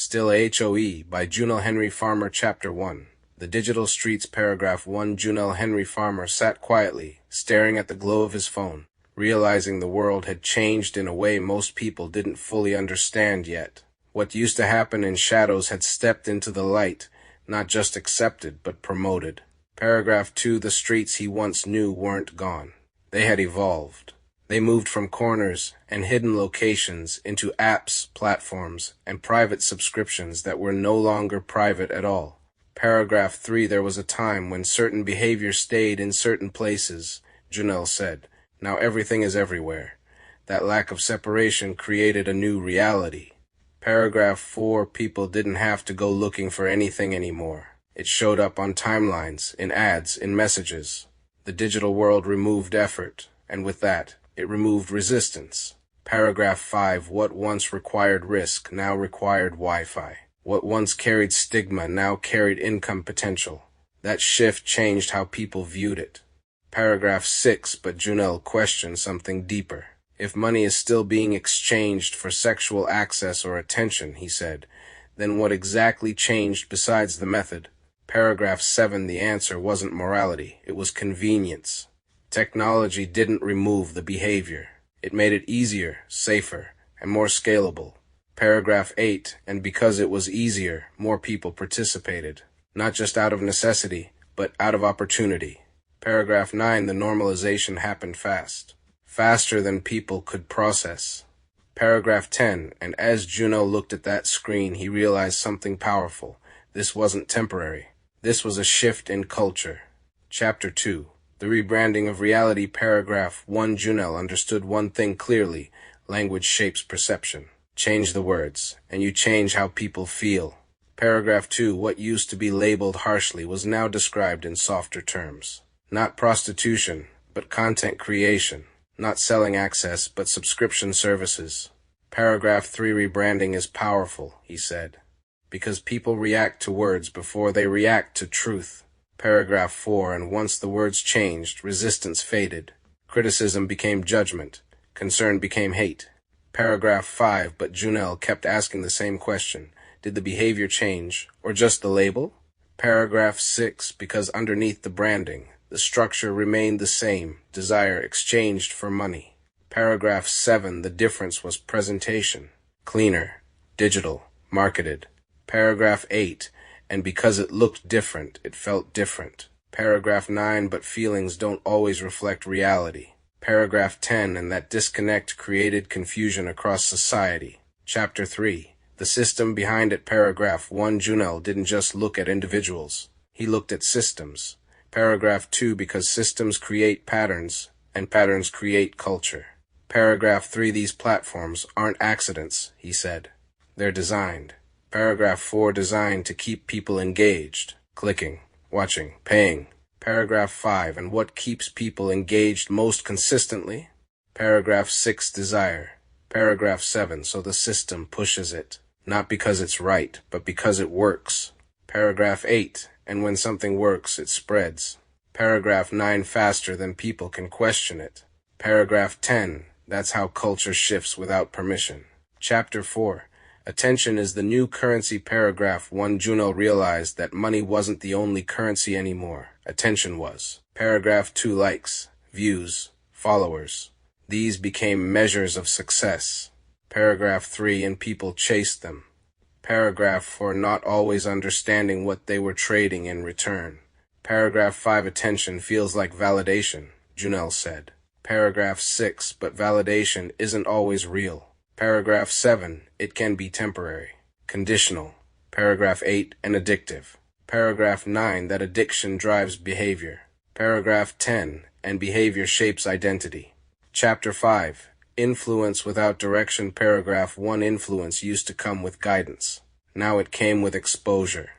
Still A Hoe by Jonel Farmer Chapter 1. The Digital Streets Paragraph 1. Jonel Farmer sat quietly, staring at the glow of his phone, realizing the world had changed in a way most people didn't fully understand yet. What used to happen in shadows had stepped into the light, not just accepted, but promoted. Paragraph 2. The streets he once knew weren't gone. They had evolved. They moved from corners and hidden locations into apps, platforms, and private subscriptions that were no longer private at all. Paragraph 3. There was a time when certain behavior stayed in certain places, Jonel said. Now everything is everywhere. That lack of separation created a new reality. Paragraph 4. People didn't have to go looking for anything anymore. It showed up on timelines, in ads, in messages. The digital world removed effort, and with that, it removed resistance. Paragraph 5. What once required risk now required Wi-Fi. What once carried stigma now carried income potential. That shift changed how people viewed it. Paragraph 6. But Jonel questioned something deeper. If money is still being exchanged for sexual access or attention, he said, then what exactly changed besides the method? Paragraph 7. The answer wasn't morality, it was convenience. Technology didn't remove the behavior. It made it easier, safer, and more scalable. Paragraph 8. And because it was easier, more people participated. Not just out of necessity, but out of opportunity. Paragraph 9. The normalization happened fast. Faster than people could process. Paragraph 10. And as Jonel looked at that screen, he realized something powerful. This wasn't temporary. This was a shift in culture. Chapter 2. The rebranding of reality. Paragraph 1. Jonel understood one thing clearly. Language shapes perception. Change the words, and you change how people feel. Paragraph 2. What used to be labeled harshly was now described in softer terms. Not prostitution, but content creation. Not selling access, but subscription services. Paragraph 3. Rebranding is powerful, he said, because people react to words before they react to truth. Paragraph 4. And once the words changed, resistance faded. Criticism became judgment. Concern became hate. Paragraph 5. But Jonel kept asking the same question. Did the behavior change, or just the label? Paragraph 6. Because underneath the branding, the structure remained the same, desire exchanged for money. Paragraph 7. The difference was presentation. Cleaner, digital, marketed. Paragraph 8. And because it looked different, it felt different. Paragraph 9. But feelings don't always reflect reality. Paragraph 10. And that disconnect created confusion across society. Chapter 3. The system behind it. Paragraph 1. Jonel didn't just look at individuals. He looked at systems. Paragraph 2. Because systems create patterns, and patterns create culture. Paragraph 3. These platforms aren't accidents, he said. They're designed. Paragraph 4. Designed to keep people engaged, clicking, watching, paying. Paragraph 5. And what keeps people engaged most consistently? Paragraph 6. Desire. Paragraph 7. So the system pushes it, not because it's right, but because it works. Paragraph 8. And when something works, it spreads. Paragraph 9. Faster than people can question it. Paragraph 10. That's how culture shifts without permission. Chapter 4. Attention is the new currency. Paragraph 1. Jonel realized that money wasn't the only currency anymore. Attention was. Paragraph 2. Likes, views, followers. These became measures of success. Paragraph 3. And people chased them. Paragraph 4. Not always understanding what they were trading in return. Paragraph 5. Attention feels like validation, Jonel said. Paragraph 6. But validation isn't always real. Paragraph 7. It can be temporary, conditional. Paragraph 8. And addictive. Paragraph 9. That addiction drives behavior. Paragraph 10. And behavior shapes identity. Chapter 5. Influence without direction. Paragraph 1. Influence used to come with guidance. Now it came with exposure.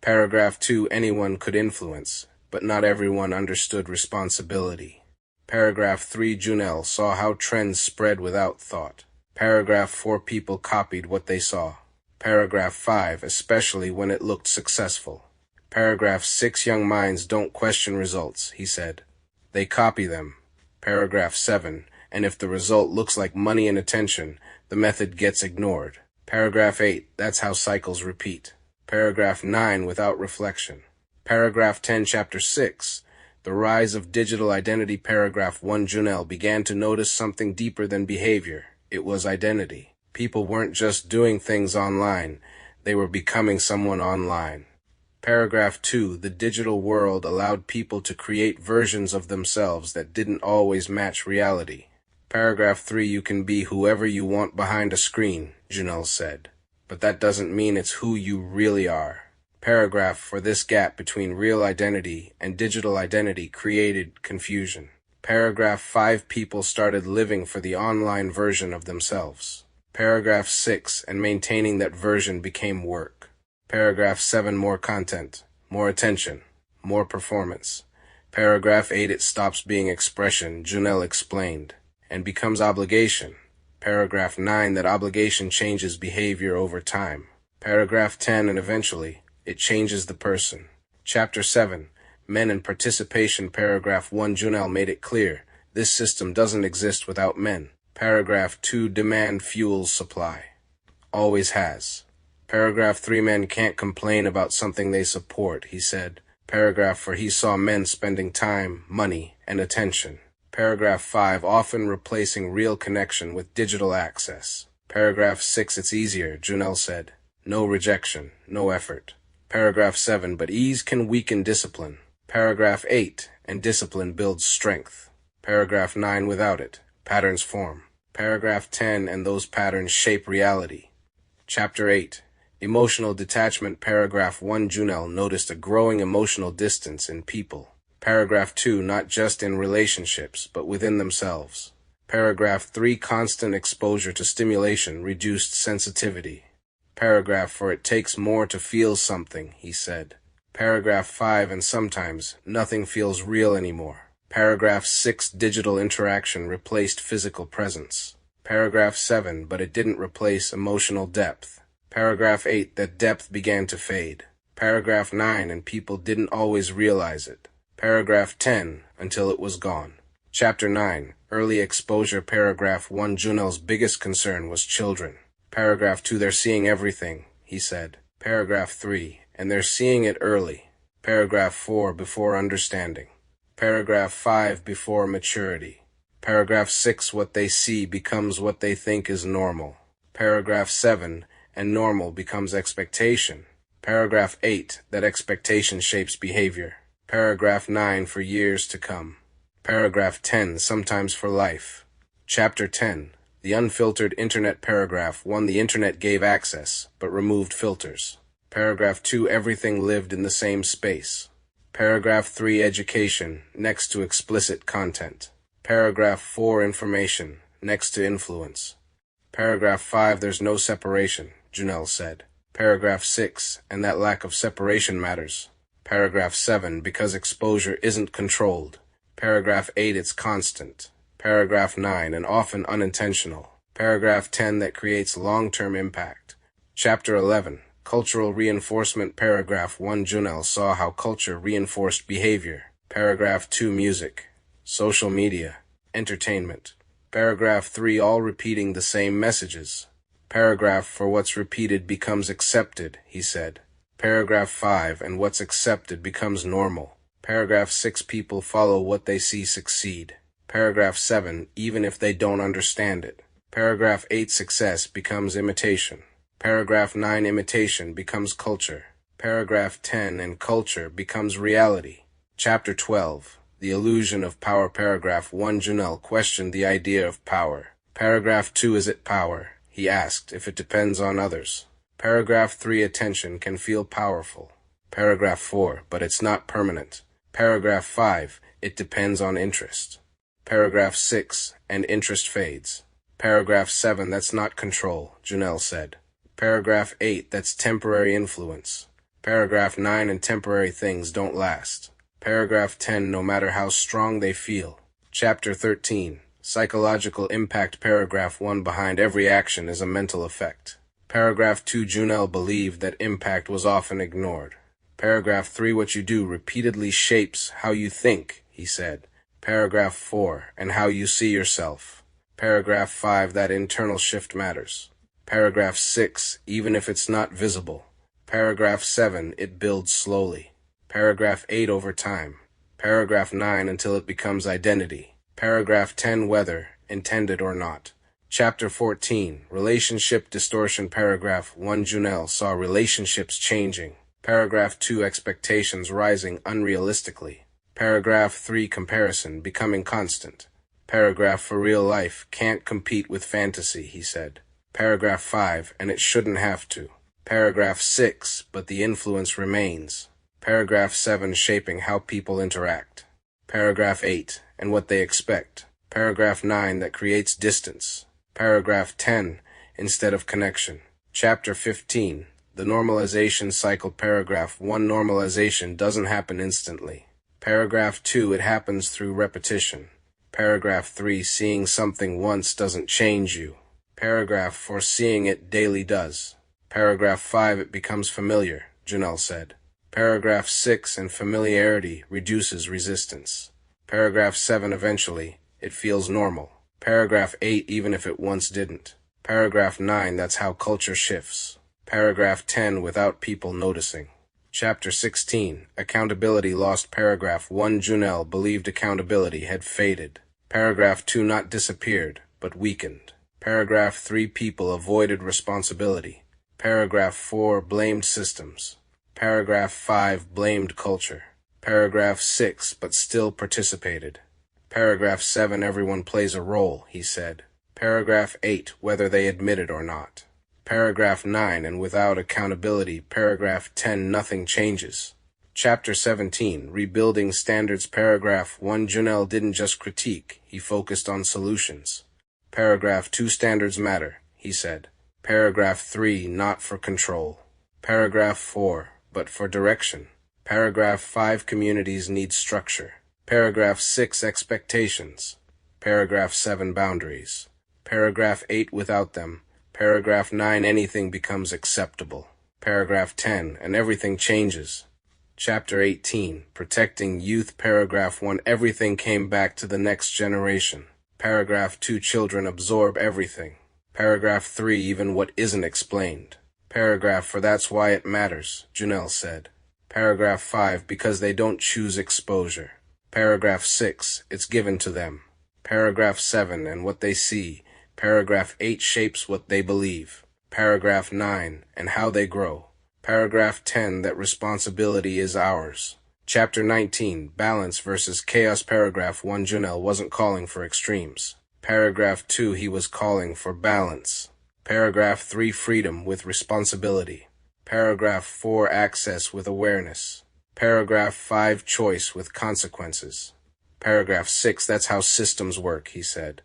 Paragraph 2. Anyone could influence, but not everyone understood responsibility. Paragraph 3. Jonel saw how trends spread without thought. Paragraph 4. People copied what they saw. Paragraph 5. Especially when it looked successful. Paragraph 6. Young minds don't question results, he said. They copy them. Paragraph 7. And if the result looks like money and attention, the method gets ignored. Paragraph 8, that's how cycles repeat. Paragraph 9, without reflection. Paragraph 10, Chapter 6, the rise of digital identity. Paragraph 1, Jonel began to notice something deeper than behavior. It was identity. People weren't just doing things online, they were becoming someone online. Paragraph 2, the digital world allowed people to create versions of themselves that didn't always match reality. Paragraph 3, you can be whoever you want behind a screen, Jonel said. But that doesn't mean it's who you really are. Paragraph 4, this gap between real identity and digital identity created confusion. Paragraph 5, people started living for the online version of themselves. Paragraph 6, and maintaining that version became work. Paragraph 7, more content, more attention, more performance. Paragraph 8, it stops being expression, Jonel explained, and becomes obligation. Paragraph 9, that obligation changes behavior over time. Paragraph 10, and eventually, it changes the person. Chapter 7, men and participation. Paragraph 1, Jonel made it clear, this system doesn't exist without men. Paragraph 2, demand fuels supply. Always has. Paragraph 3, men can't complain about something they support, he said. Paragraph 4, he saw men spending time, money, and attention. Paragraph 5, often replacing real connection with digital access. Paragraph 6, it's easier, Jonel said. No rejection, no effort. Paragraph 7, but ease can weaken discipline. Paragraph 8, and discipline builds strength. Paragraph 9, without it, patterns form. Paragraph 10, and those patterns shape reality. Chapter 8, emotional detachment. Paragraph 1, Jonel noticed a growing emotional distance in people. Paragraph 2, not just in relationships, but within themselves. Paragraph 3, constant exposure to stimulation reduced sensitivity. Paragraph 4, it takes more to feel something, he said. Paragraph 5, and sometimes nothing feels real anymore. Paragraph 6, digital interaction replaced physical presence. Paragraph 7, but it didn't replace emotional depth. Paragraph 8, that depth began to fade. Paragraph 9, and people didn't always realize it. Paragraph 10, until it was gone. Chapter 9, early exposure. Paragraph 1, Jonel's biggest concern was children. Paragraph 2, they're seeing everything, he said. Paragraph 3, and they're seeing it early. Paragraph 4, before understanding. Paragraph 5, before maturity. Paragraph 6, what they see becomes what they think is normal. Paragraph 7, and normal becomes expectation. Paragraph 8, that expectation shapes behavior. Paragraph 9, for years to come. Paragraph 10, sometimes for life. Chapter 10, the unfiltered internet. Paragraph 1, the internet gave access, but removed filters. Paragraph 2, everything lived in the same space. Paragraph 3, education, next to explicit content. Paragraph 4, information, next to influence. Paragraph 5, there's no separation, Jonel said. Paragraph 6, and that lack of separation matters. Paragraph 7, because exposure isn't controlled. Paragraph 8, it's constant. Paragraph 9, and often unintentional. Paragraph 10, that creates long-term impact. Chapter 11, cultural reinforcement. Paragraph 1, Jonel saw how culture reinforced behavior. Paragraph 2, music, social media, entertainment. Paragraph 3, all repeating the same messages. Paragraph 4, what's repeated becomes accepted, he said. Paragraph 5, and what's accepted becomes normal. Paragraph 6, people follow what they see succeed. Paragraph 7, even if they don't understand it. Paragraph 8, success becomes imitation. Paragraph 9, imitation becomes culture. Paragraph 10, and culture becomes reality. Chapter 12, the illusion of power. Paragraph 1, Jonel questioned the idea of power. Paragraph 2, is it power? He asked, if it depends on others. Paragraph 3, attention can feel powerful. Paragraph 4, but it's not permanent. Paragraph 5, it depends on interest. Paragraph 6, and interest fades. Paragraph 7, that's not control, Jonel said. Paragraph 8, that's temporary influence. Paragraph 9, and temporary things don't last. Paragraph 10, no matter how strong they feel. Chapter 13, psychological impact. Paragraph 1, behind every action is a mental effect. Paragraph 2, Jonel believed that impact was often ignored. Paragraph 3, what you do repeatedly shapes how you think, he said. Paragraph 4, and how you see yourself. Paragraph 5, that internal shift matters. Paragraph 6, even if it's not visible. Paragraph 7, it builds slowly. Paragraph 8, over time. Paragraph 9, until it becomes identity. Paragraph 10, whether intended or not. Chapter 14, Relationship Distortion. Paragraph 1, Jonel saw relationships changing. Paragraph 2, expectations rising unrealistically. Paragraph 3, comparison becoming constant. Paragraph, for real life can't compete with fantasy, he said. Paragraph 5, and it shouldn't have to. Paragraph 6, but the influence remains. Paragraph 7, shaping how people interact. Paragraph 8, and what they expect. Paragraph 9, that creates distance. Paragraph 10, instead of connection. Chapter 15, the normalization cycle. Paragraph 1, normalization doesn't happen instantly. Paragraph 2, it happens through repetition. Paragraph 3, seeing something once doesn't change you. Paragraph 4, seeing it daily does. Paragraph 5, it becomes familiar, Jonel said. Paragraph 6, and familiarity reduces resistance. Paragraph 7, eventually, it feels normal. Paragraph 8, even if it once didn't. Paragraph 9, that's how culture shifts. Paragraph 10, without people noticing. Chapter 16, accountability lost. Paragraph 1, Jonel believed accountability had faded. Paragraph 2, not disappeared, but weakened. Paragraph 3, people avoided responsibility. Paragraph 4, blamed systems. Paragraph 5, blamed culture. Paragraph 6, but still participated. Paragraph 7, everyone plays a role, he said. Paragraph 8, whether they admit it or not. Paragraph 9, and without accountability. Paragraph 10, nothing changes. Chapter 17, rebuilding standards. Paragraph 1, Jonel didn't just critique, he focused on solutions. Paragraph 2, standards matter, he said. Paragraph 3, not for control. Paragraph 4, but for direction. Paragraph 5, communities need structure. Paragraph 6, expectations. Paragraph 7, boundaries. Paragraph 8, without them. Paragraph 9, anything becomes acceptable. Paragraph 10, and everything changes. Chapter 18, protecting youth. Paragraph 1, everything came back to the next generation. Paragraph 2, children absorb everything. Paragraph 3, even what isn't explained. Paragraph 4, that's why it matters, Jonel said. Paragraph 5, because they don't choose exposure. Paragraph 6, it's given to them. Paragraph 7, and what they see. Paragraph 8, shapes what they believe. Paragraph 9, and how they grow. Paragraph 10, that responsibility is ours. Chapter 19, balance versus chaos. Paragraph 1, Jonel wasn't calling for extremes. Paragraph 2, he was calling for balance. Paragraph 3, freedom with responsibility. Paragraph 4, access with awareness. Paragraph 5, choice with consequences. Paragraph 6, that's how systems work, he said.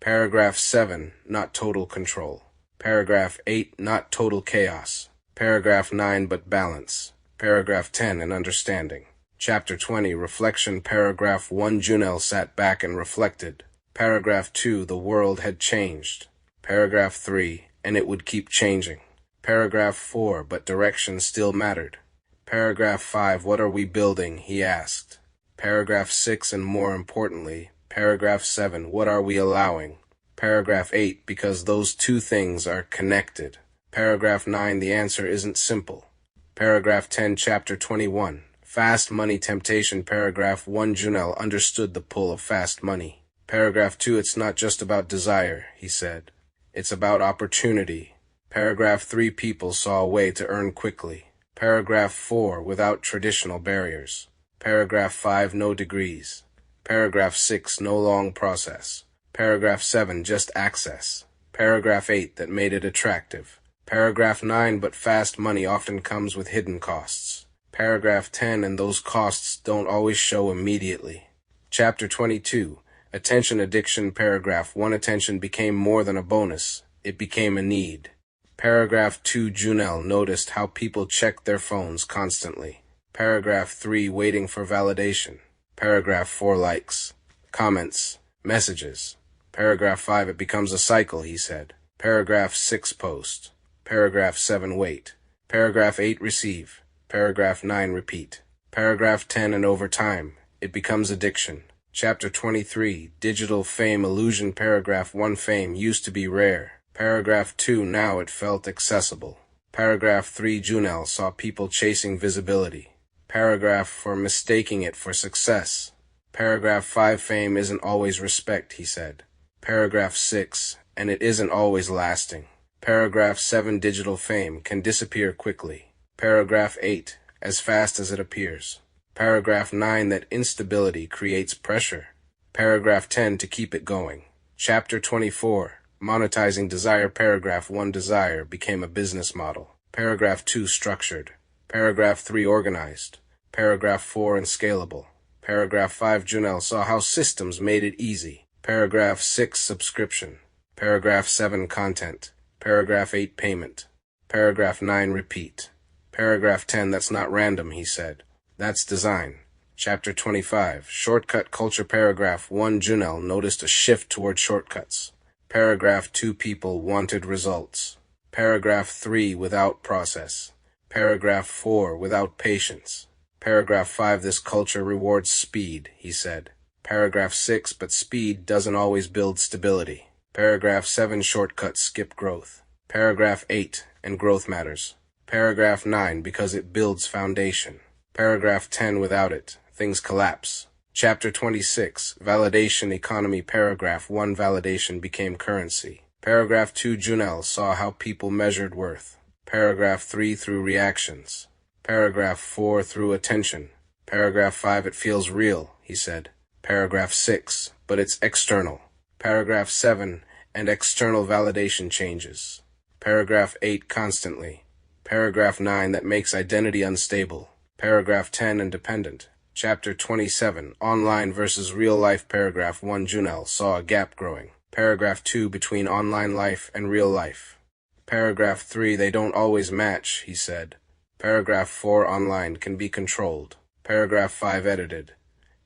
Paragraph 7, not total control. Paragraph 8, not total chaos. Paragraph 9, but balance. Paragraph 10, an understanding. Chapter 20, reflection. Paragraph 1, Jonel sat back and reflected. Paragraph 2, the world had changed. Paragraph 3, and it would keep changing. Paragraph 4, but direction still mattered. Paragraph 5, what are we building, he asked. Paragraph 6, and more importantly, Paragraph 7, what are we allowing? Paragraph 8, because those two things are connected. Paragraph 9, the answer isn't simple. Paragraph 10, Chapter 21, fast money temptation. Paragraph 1, Jonel understood the pull of fast money. Paragraph 2, it's not just about desire, he said. It's about opportunity. Paragraph 3, people saw a way to earn quickly. Paragraph 4, without traditional barriers. Paragraph 5, no degrees. Paragraph 6, no long process. Paragraph 7, just access. Paragraph 8, that made it attractive. Paragraph 9, but fast money often comes with hidden costs. Paragraph 10, and those costs don't always show immediately. Chapter 22, attention addiction. Paragraph 1, attention became more than a bonus. It became a need. Paragraph 2, Jonel noticed how people checked their phones constantly. Paragraph 3, waiting for validation. Paragraph 4, likes, comments, messages. Paragraph 5, it becomes a cycle, he said. Paragraph 6, post. Paragraph 7, wait. Paragraph 8, receive. Paragraph 9, repeat. Paragraph 10, and over time, it becomes addiction. Chapter 23, digital fame illusion. Paragraph 1, fame used to be rare. Paragraph 2, now it felt accessible. Paragraph 3, Jonel saw people chasing visibility. Paragraph 4, mistaking it for success. Paragraph 5, fame isn't always respect, he said. Paragraph 6, and it isn't always lasting. Paragraph 7, digital fame can disappear quickly. Paragraph 8, as fast as it appears. Paragraph 9, that instability creates pressure. Paragraph 10, to keep it going. Chapter 24, monetizing desire. Paragraph 1, desire became a business model. Paragraph 2, structured. Paragraph 3, organized. Paragraph 4, unscalable. Paragraph 5, Jonel saw how systems made it easy. Paragraph 6, subscription. Paragraph 7, content. Paragraph 8, payment. Paragraph 9, repeat. Paragraph 10, that's not random, he said. That's design. Chapter 25, shortcut culture. Paragraph 1, Jonel noticed a shift toward shortcuts. Paragraph 2, people wanted results. Paragraph 3, without process. Paragraph 4, without patience. Paragraph 5, this culture rewards speed, he said. Paragraph 6, but speed doesn't always build stability. Paragraph 7, shortcuts skip growth. Paragraph 8, and growth matters. Paragraph 9, because it builds foundation. Paragraph 10, without it, things collapse. Chapter 26, validation economy. Paragraph 1, validation became currency. Paragraph 2, Jonel saw how people measured worth. Paragraph 3, through reactions. Paragraph 4, through attention. Paragraph 5, it feels real, he said. Paragraph 6, but it's external. Paragraph 7, and external validation changes. Paragraph 8, constantly. Paragraph 9, that makes identity unstable. Paragraph 10, independent. Chapter 27, online versus real life. Paragraph 1, Jonel saw a gap growing. Paragraph 2, between online life and real life. Paragraph 3, they don't always match, he said. Paragraph 4, online can be controlled. Paragraph 5, edited.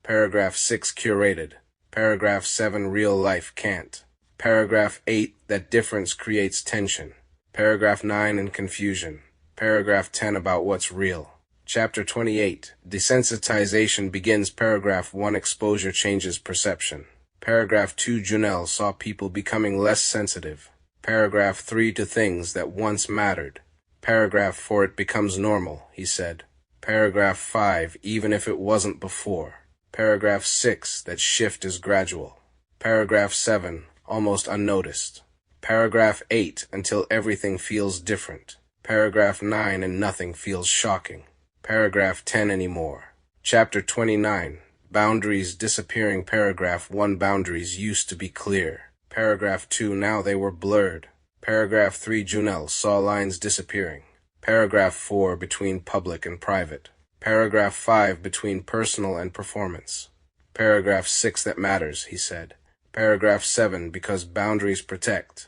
Paragraph 6, curated. Paragraph 7, real life can't. Paragraph 8, that difference creates tension. Paragraph 9, and confusion. Paragraph 10, about what's real. Chapter 28, desensitization begins. Paragraph 1, exposure changes perception. Paragraph 2, Jonel saw people becoming less sensitive. Paragraph 3, to things that once mattered. Paragraph 4, it becomes normal, he said. Paragraph 5, even if it wasn't before. Paragraph 6, that shift is gradual. Paragraph 7, almost unnoticed. Paragraph 8, until everything feels different. Paragraph 9, and nothing feels shocking. Paragraph 10, anymore. Chapter 29, boundaries disappearing. Paragraph 1, boundaries used to be clear. Paragraph 2, now they were blurred. Paragraph 3, Jonel saw lines disappearing. Paragraph 4, between public and private. Paragraph 5, between personal and performance. Paragraph 6, that matters, he said. Paragraph 7, because boundaries protect.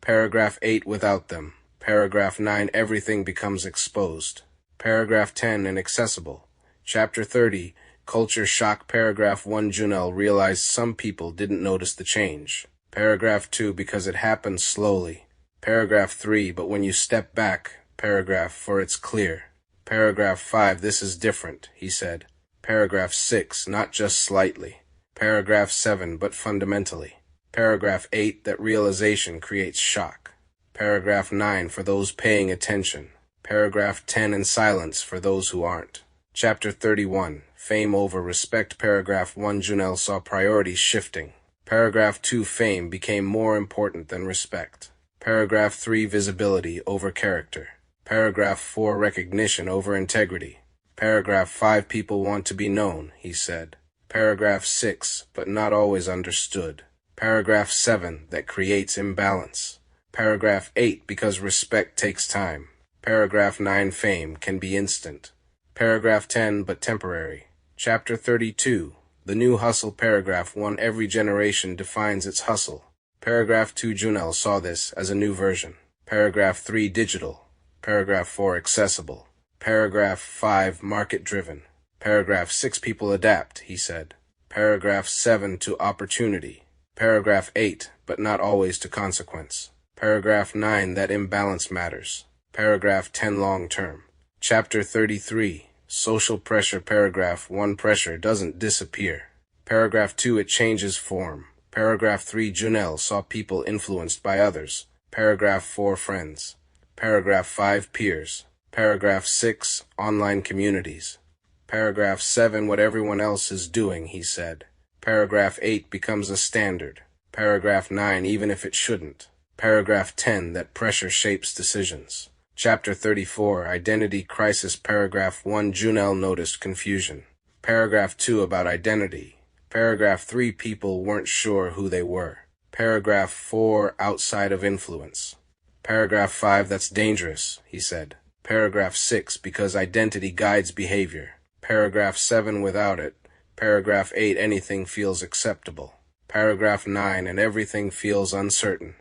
Paragraph 8, without them. Paragraph 9, everything becomes exposed. Paragraph 10, inaccessible. Chapter 30, culture shock. Paragraph 1, Jonel realized some people didn't notice the change. Paragraph 2, because it happened slowly. Paragraph 3, but when you step back. Paragraph 4, it's clear. Paragraph 5, this is different, he said. Paragraph 6, not just slightly. Paragraph 7, but fundamentally. Paragraph 8, that realization creates shock. Paragraph 9, for those paying attention. Paragraph 10, and silence for those who aren't. Chapter 31, fame over respect. Paragraph 1, Jonel saw priorities shifting. Paragraph 2, fame became more important than respect. Paragraph 3, visibility over character. Paragraph 4, recognition over integrity. Paragraph 5, people want to be known, he said. Paragraph 6, but not always understood. Paragraph 7, that creates imbalance. Paragraph 8, because respect takes time. Paragraph 9, fame can be instant. Paragraph 10, but temporary. Chapter 32, the new hustle. Paragraph 1, every generation defines its hustle. Paragraph 2, Jonel saw this as a new version. Paragraph 3, digital. Paragraph 4, accessible. Paragraph 5, market-driven. Paragraph 6, people adapt, he said. Paragraph 7, to opportunity. Paragraph 8, but not always to consequence. Paragraph 9, that imbalance matters. Paragraph 10, long-term. Chapter 33, social pressure. Paragraph 1, pressure doesn't disappear. Paragraph 2, it changes form. Paragraph 3, Jonel saw people influenced by others. Paragraph 4, friends. Paragraph 5, peers. Paragraph 6, online communities. Paragraph 7, what everyone else is doing, he said. Paragraph 8, becomes a standard. Paragraph 9, even if it shouldn't. Paragraph 10, that pressure shapes decisions. Chapter 34, Identity Crisis. Paragraph 1, Jonel noticed confusion. Paragraph 2, about identity. Paragraph 3, people weren't sure who they were. Paragraph 4, outside of influence. Paragraph 5, that's dangerous, he said. Paragraph 6, because identity guides behavior. Paragraph 7, without it. Paragraph 8, anything feels acceptable. Paragraph 9, and everything feels uncertain.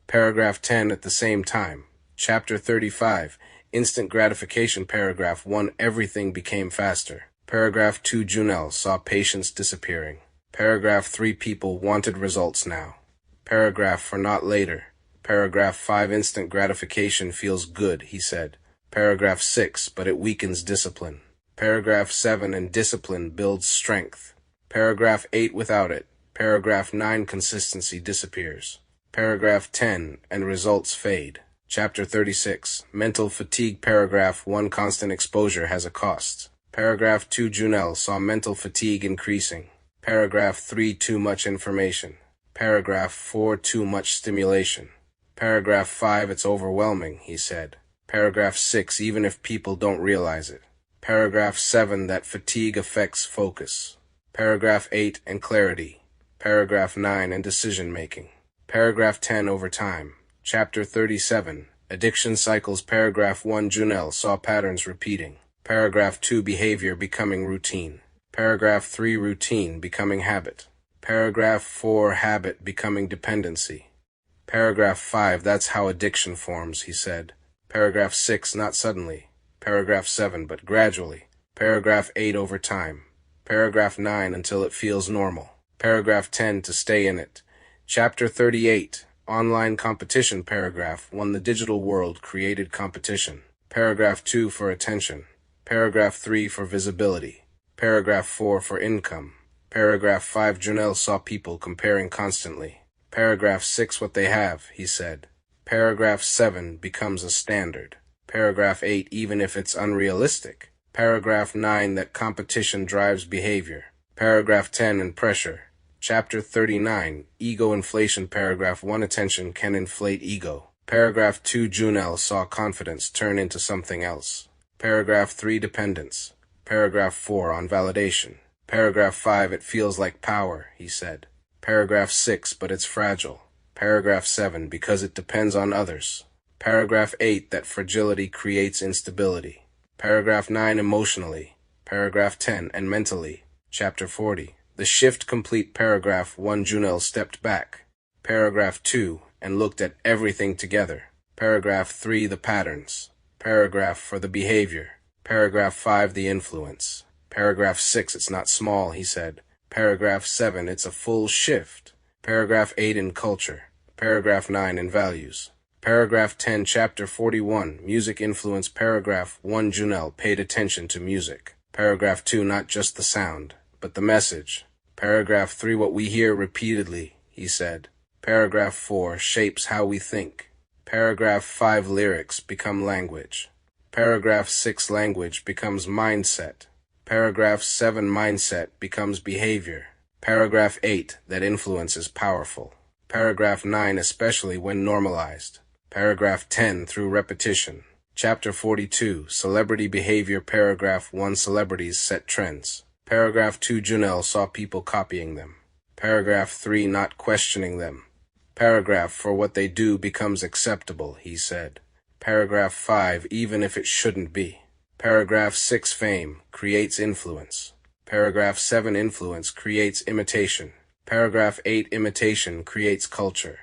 Paragraph 10, at the same time. Chapter 35, Instant Gratification. Paragraph 1, everything became faster. Paragraph 2, Jonel saw patience disappearing. Paragraph 3, people wanted results now. Paragraph 4, not later. Paragraph 5, instant gratification feels good, he said. Paragraph 6, but it weakens discipline. Paragraph 7, and discipline builds strength. Paragraph 8, without it. Paragraph 9, consistency disappears. Paragraph 10, and results fade. Chapter 36, mental fatigue. Paragraph 1, constant exposure has a cost. Paragraph 2, Jonel saw mental fatigue increasing. Paragraph 3, too much information. Paragraph 4, too much stimulation. Paragraph 5, it's overwhelming, he said. Paragraph 6, even if people don't realize it. Paragraph 7, that fatigue affects focus. Paragraph 8, and clarity. Paragraph 9, and decision-making. Paragraph 10, over time. Chapter 37, addiction cycles. Paragraph 1, Jonel saw patterns repeating. Paragraph 2, behavior becoming routine. Paragraph 3, routine becoming habit. Paragraph 4, habit becoming dependency. Paragraph 5, that's how addiction forms, he said. Paragraph 6, not suddenly. Paragraph 7, but gradually. Paragraph 8, over time. Paragraph 9, until it feels normal. Paragraph 10, to stay in it. Chapter 38, online competition. Paragraph 1, the digital world created competition. Paragraph 2, for attention. Paragraph 3, for visibility. Paragraph 4, for income. Paragraph 5, Jonel saw people comparing constantly. Paragraph 6, what they have, he said. Paragraph 7, becomes a standard. Paragraph 8, even if it's unrealistic. Paragraph 9, that competition drives behavior. Paragraph 10, and pressure. Chapter 39, ego inflation. Paragraph 1, attention can inflate ego. Paragraph 2, Jonel saw confidence turn into something else. Paragraph 3, dependence. Paragraph 4, on validation. Paragraph 5, it feels like power, he said. Paragraph 6, but it's fragile. Paragraph 7, because it depends on others. Paragraph 8, that fragility creates instability. Paragraph 9, emotionally. Paragraph 10, and mentally. Chapter 40, the shift complete. Paragraph 1, Jonel stepped back. Paragraph 2, and looked at everything together. Paragraph 3, the patterns. Paragraph 4, the behavior. Paragraph 5, the influence. Paragraph 6, it's not small, he said. Paragraph 7, it's a full shift. Paragraph 8, in culture. Paragraph 9, in values. Paragraph 10, Chapter 41, music influence. Paragraph 1, Jonel paid attention to music. Paragraph 2, not just the sound, but the message. Paragraph 3, what we hear repeatedly, he said. Paragraph 4, shapes how we think. Paragraph 5, lyrics become language. Paragraph 6, language becomes mindset. Paragraph 7, mindset becomes behavior. Paragraph 8, that influence is powerful. Paragraph 9, especially when normalized. Paragraph 10, through repetition. Chapter 42, celebrity behavior. Paragraph 1, celebrities set trends. Paragraph 2, Jonel saw people copying them. Paragraph 3, not questioning them. Paragraph 4, what they do becomes acceptable, he said. Paragraph 5, even if it shouldn't be. Paragraph 6, fame creates influence. Paragraph 7, influence creates imitation. Paragraph 8, imitation creates culture.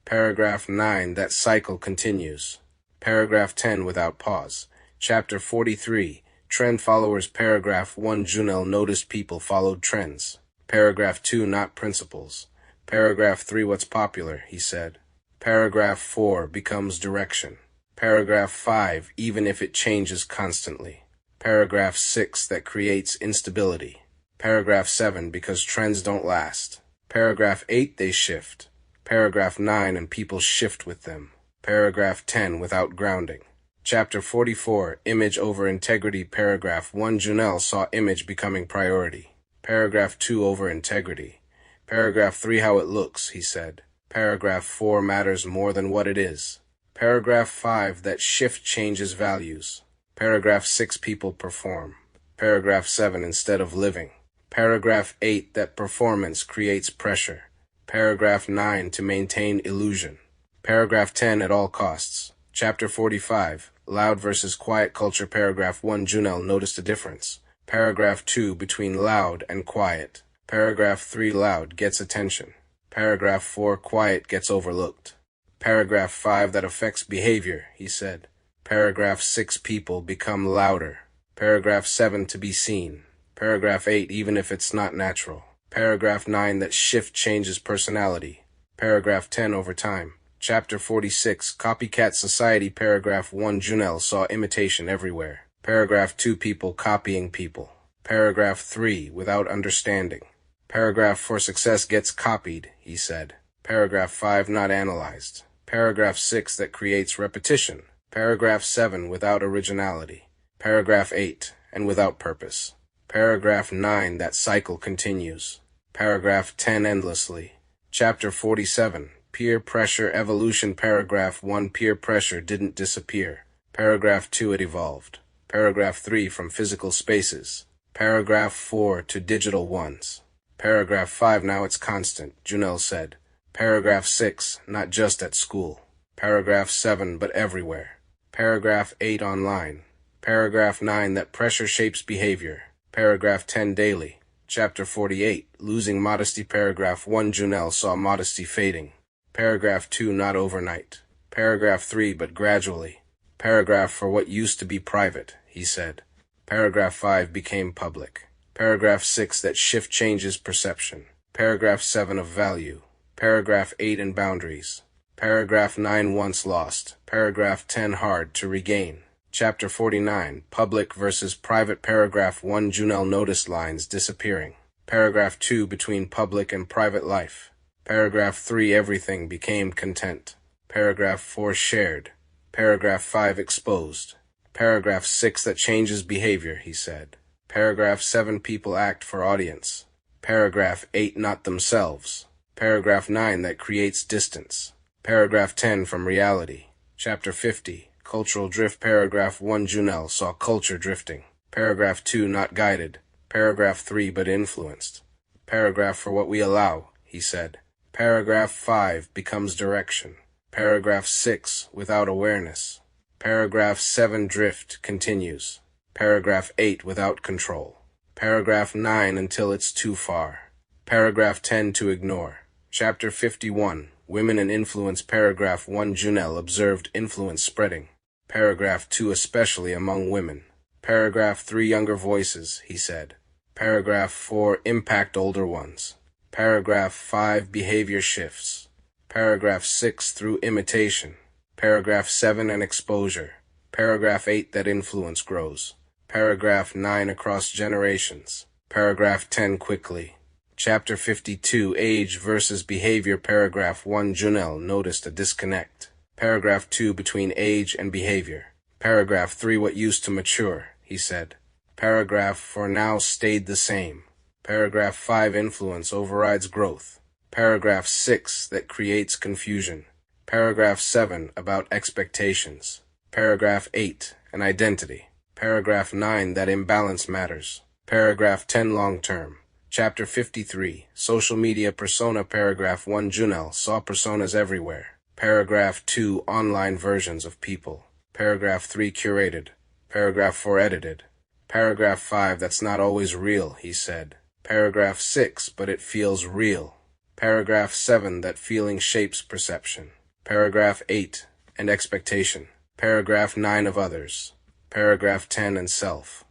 Paragraph 9, that cycle continues. Paragraph 10, without pause. Chapter 43, trend followers. Paragraph 1, Jonel noticed people followed trends. Paragraph 2, not principles. Paragraph 3, what's popular, he said. Paragraph 4, becomes direction. Paragraph 5, even if it changes constantly. Paragraph 6, that creates instability. Paragraph 7, because trends don't last. Paragraph 8, they shift. Paragraph 9, and people shift with them. Paragraph 10, without grounding. Chapter 44, image over integrity. Paragraph 1, Jonel saw image becoming priority. Paragraph 2, over integrity. Paragraph 3, how it looks, he said. Paragraph 4, matters more than what it is. Paragraph 5, that shift changes values. Paragraph 6, people perform. Paragraph 7, instead of living. Paragraph 8, that performance creates pressure. Paragraph 9, to maintain illusion. Paragraph 10, at all costs. Chapter 45, loud versus quiet culture. Paragraph 1, Jonel noticed a difference. Paragraph 2, between loud and quiet. Paragraph 3, loud gets attention. Paragraph 4, quiet gets overlooked. Paragraph 5, that affects behavior, he said. Paragraph 6, people become louder. Paragraph 7, to be seen. Paragraph 8, even if it's not natural. Paragraph 9, that shift changes personality. Paragraph 10, over time. Chapter 46, copycat society. Paragraph 1, Jonel saw imitation everywhere. Paragraph 2, people copying people. Paragraph 3, without understanding. Paragraph 4, success gets copied, he said. Paragraph 5, not analyzed. Paragraph 6, that creates repetition. Paragraph 7, without originality. Paragraph 8, and without purpose. Paragraph 9, that cycle continues. Paragraph 10, endlessly. Chapter 47, peer pressure evolution. Paragraph 1, peer pressure didn't disappear. Paragraph 2, it evolved. Paragraph 3, from physical spaces. Paragraph 4, to digital ones. Paragraph 5, now it's constant, Jonel said. Paragraph 6, not just at school. Paragraph 7, but everywhere. Paragraph 8, online. Paragraph 9, that pressure shapes behavior. Paragraph 10, daily. Chapter 48, losing modesty. Paragraph 1, Jonel saw modesty fading. Paragraph 2, not overnight. Paragraph 3, but gradually. Paragraph for what used to be private, he said. Paragraph 5, became public. Paragraph 6, that shift changes perception. Paragraph 7, of value. Paragraph 8, in boundaries. Paragraph 9, once lost. Paragraph 10, hard to regain. Chapter 49, public versus private. Paragraph 1, Jonel noticed lines disappearing. Paragraph 2, between public and private life. Paragraph 3, everything became content. Paragraph 4, shared. Paragraph 5, exposed. Paragraph 6, that changes behavior, he said. Paragraph 7, people act for audience. Paragraph 8, not themselves. Paragraph 9, that creates distance. Paragraph 10, from reality. Chapter 50, cultural drift. Paragraph 1, Jonel saw culture drifting. Paragraph 2, not guided. Paragraph 3, but influenced. Paragraph for what we allow, he said. Paragraph 5, becomes direction. Paragraph 6, without awareness. Paragraph 7, drift, continues. Paragraph 8, without control. Paragraph 9, until it's too far. Paragraph 10, to ignore. Chapter 51, women and influence. Paragraph 1, Jonel observed influence spreading. Paragraph 2, especially among women. Paragraph 3, younger voices, he said. Paragraph 4, impact older ones. Paragraph 5, behavior shifts. Paragraph 6, through imitation. Paragraph 7, an exposure. Paragraph 8, that influence grows. Paragraph 9, across generations. Paragraph 10, quickly. Chapter 52, age versus behavior. Paragraph 1, Jonel noticed a disconnect. Paragraph 2, between age and behavior. Paragraph 3, what used to mature, he said. Paragraph 4, now stayed the same. Paragraph 5, influence overrides growth. Paragraph 6, that creates confusion. Paragraph 7, about expectations. Paragraph 8, an identity. Paragraph 9, that imbalance matters. Paragraph 10, long-term. Chapter 53, social media persona. Paragraph 1, Jonel saw personas everywhere. Paragraph 2, online versions of people. Paragraph 3, curated. Paragraph 4, edited. Paragraph 5, that's not always real, he said. Paragraph 6, but it feels real. Paragraph 7, that feeling shapes perception. Paragraph 8, and expectation. Paragraph 9, of others. Paragraph 10, and self.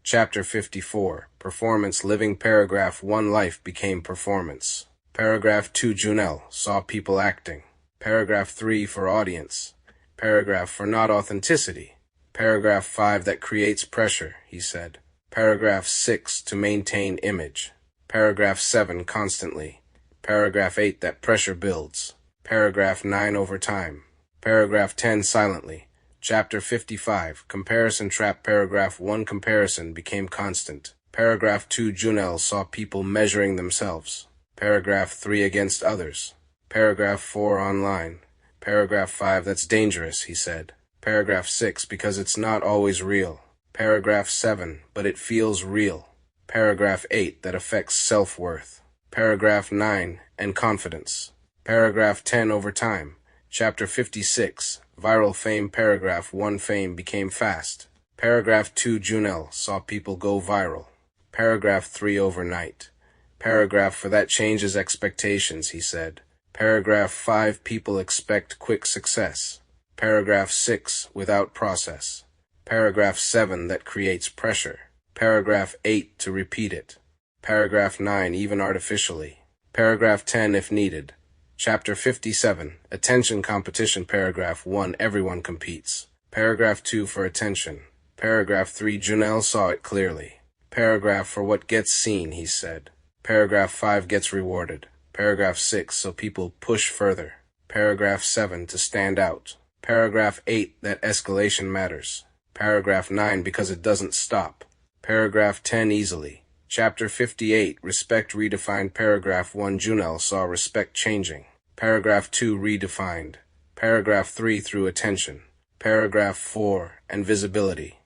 Chapter 54, performance living. Paragraph 1, life became performance. Paragraph 2, Jonel saw people acting. Paragraph 3, for audience. Paragraph 4, not authenticity. Paragraph 5, that creates pressure, he said. Paragraph 6, to maintain image. Paragraph 7, constantly. Paragraph 8, that pressure builds. Paragraph 9, over time. Paragraph 10 silently. Chapter 55, Comparison Trap. Paragraph 1 Comparison became constant. Paragraph 2 Jonel saw people measuring themselves. Paragraph 3 Against others. Paragraph 4 Online. Paragraph 5 That's dangerous, he said. Paragraph 6 Because it's not always real. Paragraph 7 But it feels real. Paragraph 8 That affects self-worth. Paragraph 9 And confidence. Paragraph 10 Over time. Chapter 56, Viral Fame. Paragraph 1 Fame became fast. Paragraph 2 Jonel saw people go viral. Paragraph 3 Overnight. Paragraph 4 That changes expectations, he said. Paragraph 5 People expect quick success. Paragraph 6 Without process. Paragraph 7 That creates pressure. Paragraph 8 To repeat it. Paragraph 9 Even artificially. Paragraph 10 If needed. Chapter 57, Attention Competition. Paragraph 1 Everyone competes. Paragraph 2 For attention. Paragraph 3 Jonel saw it clearly. Paragraph 4 What gets seen, he said. Paragraph 5 Gets rewarded. Paragraph 6 So people push further. Paragraph 7 To stand out. Paragraph 8 That escalation matters. Paragraph 9 Because it doesn't stop. Paragraph 10 Easily. Chapter 58, Respect redefined. Paragraph 1 Jonel saw respect changing. Paragraph 2 Redefined. Paragraph 3 Through attention. Paragraph 4 And visibility.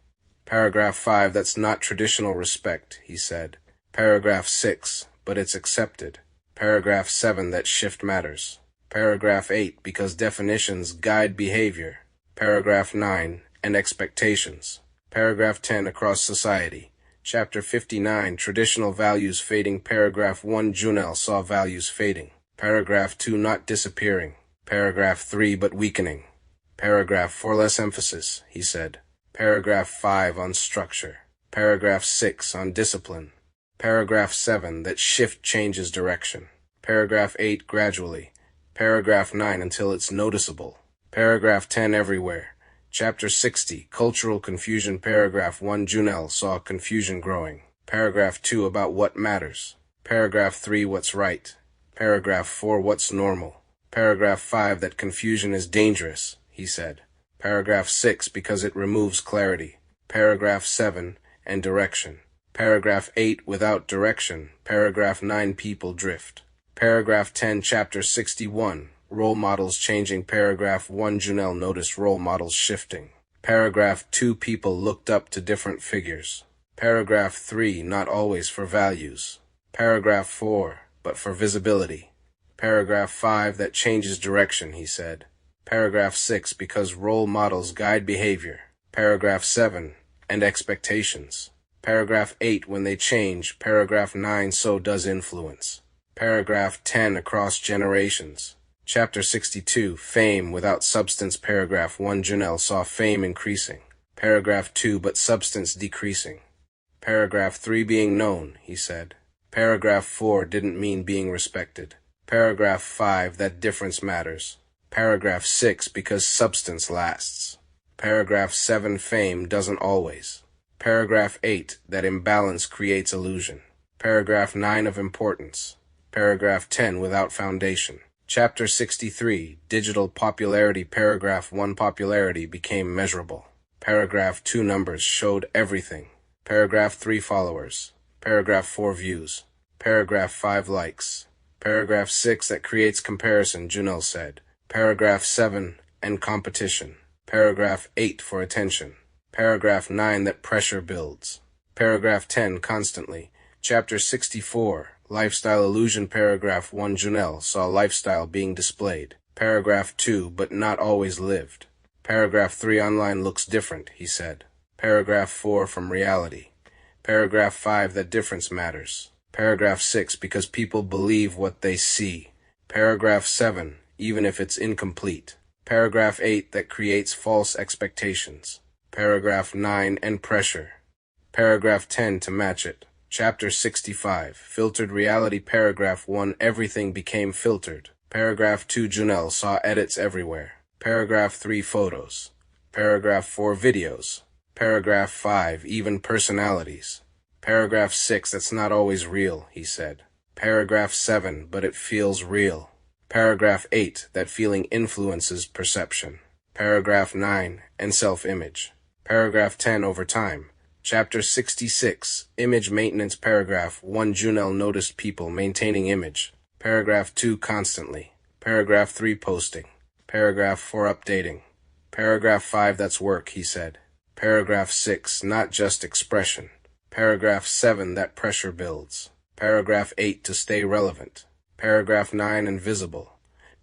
Paragraph 5 That's not traditional respect, he said. Paragraph 6 But it's accepted. Paragraph 7 That shift matters. Paragraph 8 Because definitions guide behavior. Paragraph 9 And expectations. Paragraph 10 Across society. Chapter 59, Traditional Values Fading. Paragraph 1 Jonel saw values fading. Paragraph 2 Not disappearing. Paragraph 3 But weakening. Paragraph 4 Less emphasis, he said. Paragraph 5 On structure. Paragraph 6 On discipline. Paragraph 7 That shift changes direction. Paragraph 8 Gradually. Paragraph 9 Until it's noticeable. Paragraph 10 Everywhere. Chapter 60, Cultural Confusion. Paragraph 1 Jonel saw confusion growing. Paragraph 2 About what matters. Paragraph 3 What's right. Paragraph 4 What's normal. Paragraph 5 That confusion is dangerous, he said. Paragraph 6 Because it removes clarity. Paragraph 7 And direction. Paragraph 8 Without direction. Paragraph 9 People drift. Paragraph 10 Chapter 61, Role models changing. Paragraph 1 Jonel noticed role models shifting. Paragraph 2 People looked up to different figures. Paragraph 3 Not always for values. Paragraph 4 But for visibility. Paragraph 5 That changes direction, he said. Paragraph 6 Because role models guide behavior. Paragraph 7 And expectations. Paragraph 8 When they change. Paragraph 9 So does influence. Paragraph 10 Across generations. Chapter 62, Fame Without Substance. Paragraph 1 Jonel saw fame increasing. Paragraph 2 But substance decreasing. Paragraph 3 Being known, he said. Paragraph 4 Didn't mean being respected. Paragraph 5 That difference matters. Paragraph 6 Because substance lasts. Paragraph 7 Fame doesn't always. Paragraph 8 That imbalance creates illusion. Paragraph 9 Of importance. Paragraph 10 Without foundation. Chapter 63, Digital Popularity. Paragraph 1 Popularity became measurable. Paragraph 2 Numbers showed everything. Paragraph 3 Followers. Paragraph 4 Views. Paragraph 5 Likes. Paragraph 6 That creates comparison, Jonel said. Paragraph 7 And competition. Paragraph 8 For attention. Paragraph 9 That pressure builds. Paragraph 10 Constantly. Chapter 64, Lifestyle Illusion. Paragraph 1 Jonel saw lifestyle being displayed. Paragraph 2 But not always lived. Paragraph 3 Online looks different, he said. Paragraph 4 From reality. Paragraph 5 That difference matters. Paragraph 6 Because people believe what they see. Paragraph 7 Even if it's incomplete. Paragraph 8 That creates false expectations. Paragraph 9 And pressure. Paragraph 10 To match it. Chapter 65, Filtered Reality. Paragraph 1 Everything became filtered. Paragraph 2 Jonel saw edits everywhere. Paragraph 3 Photos. Paragraph 4 Videos. Paragraph 5 Even personalities. Paragraph 6 That's not always real, he said. Paragraph 7 But it feels real. Paragraph 8 That feeling influences perception. Paragraph 9, and self-image. Paragraph 10, over time. Chapter 66, image maintenance. Paragraph 1, Jonel noticed people maintaining image. Paragraph 2, constantly. Paragraph 3, posting. Paragraph 4, updating. Paragraph 5, that's work, he said. Paragraph 6, not just expression. Paragraph 7, that pressure builds. Paragraph 8, to stay relevant. Paragraph 9, invisible.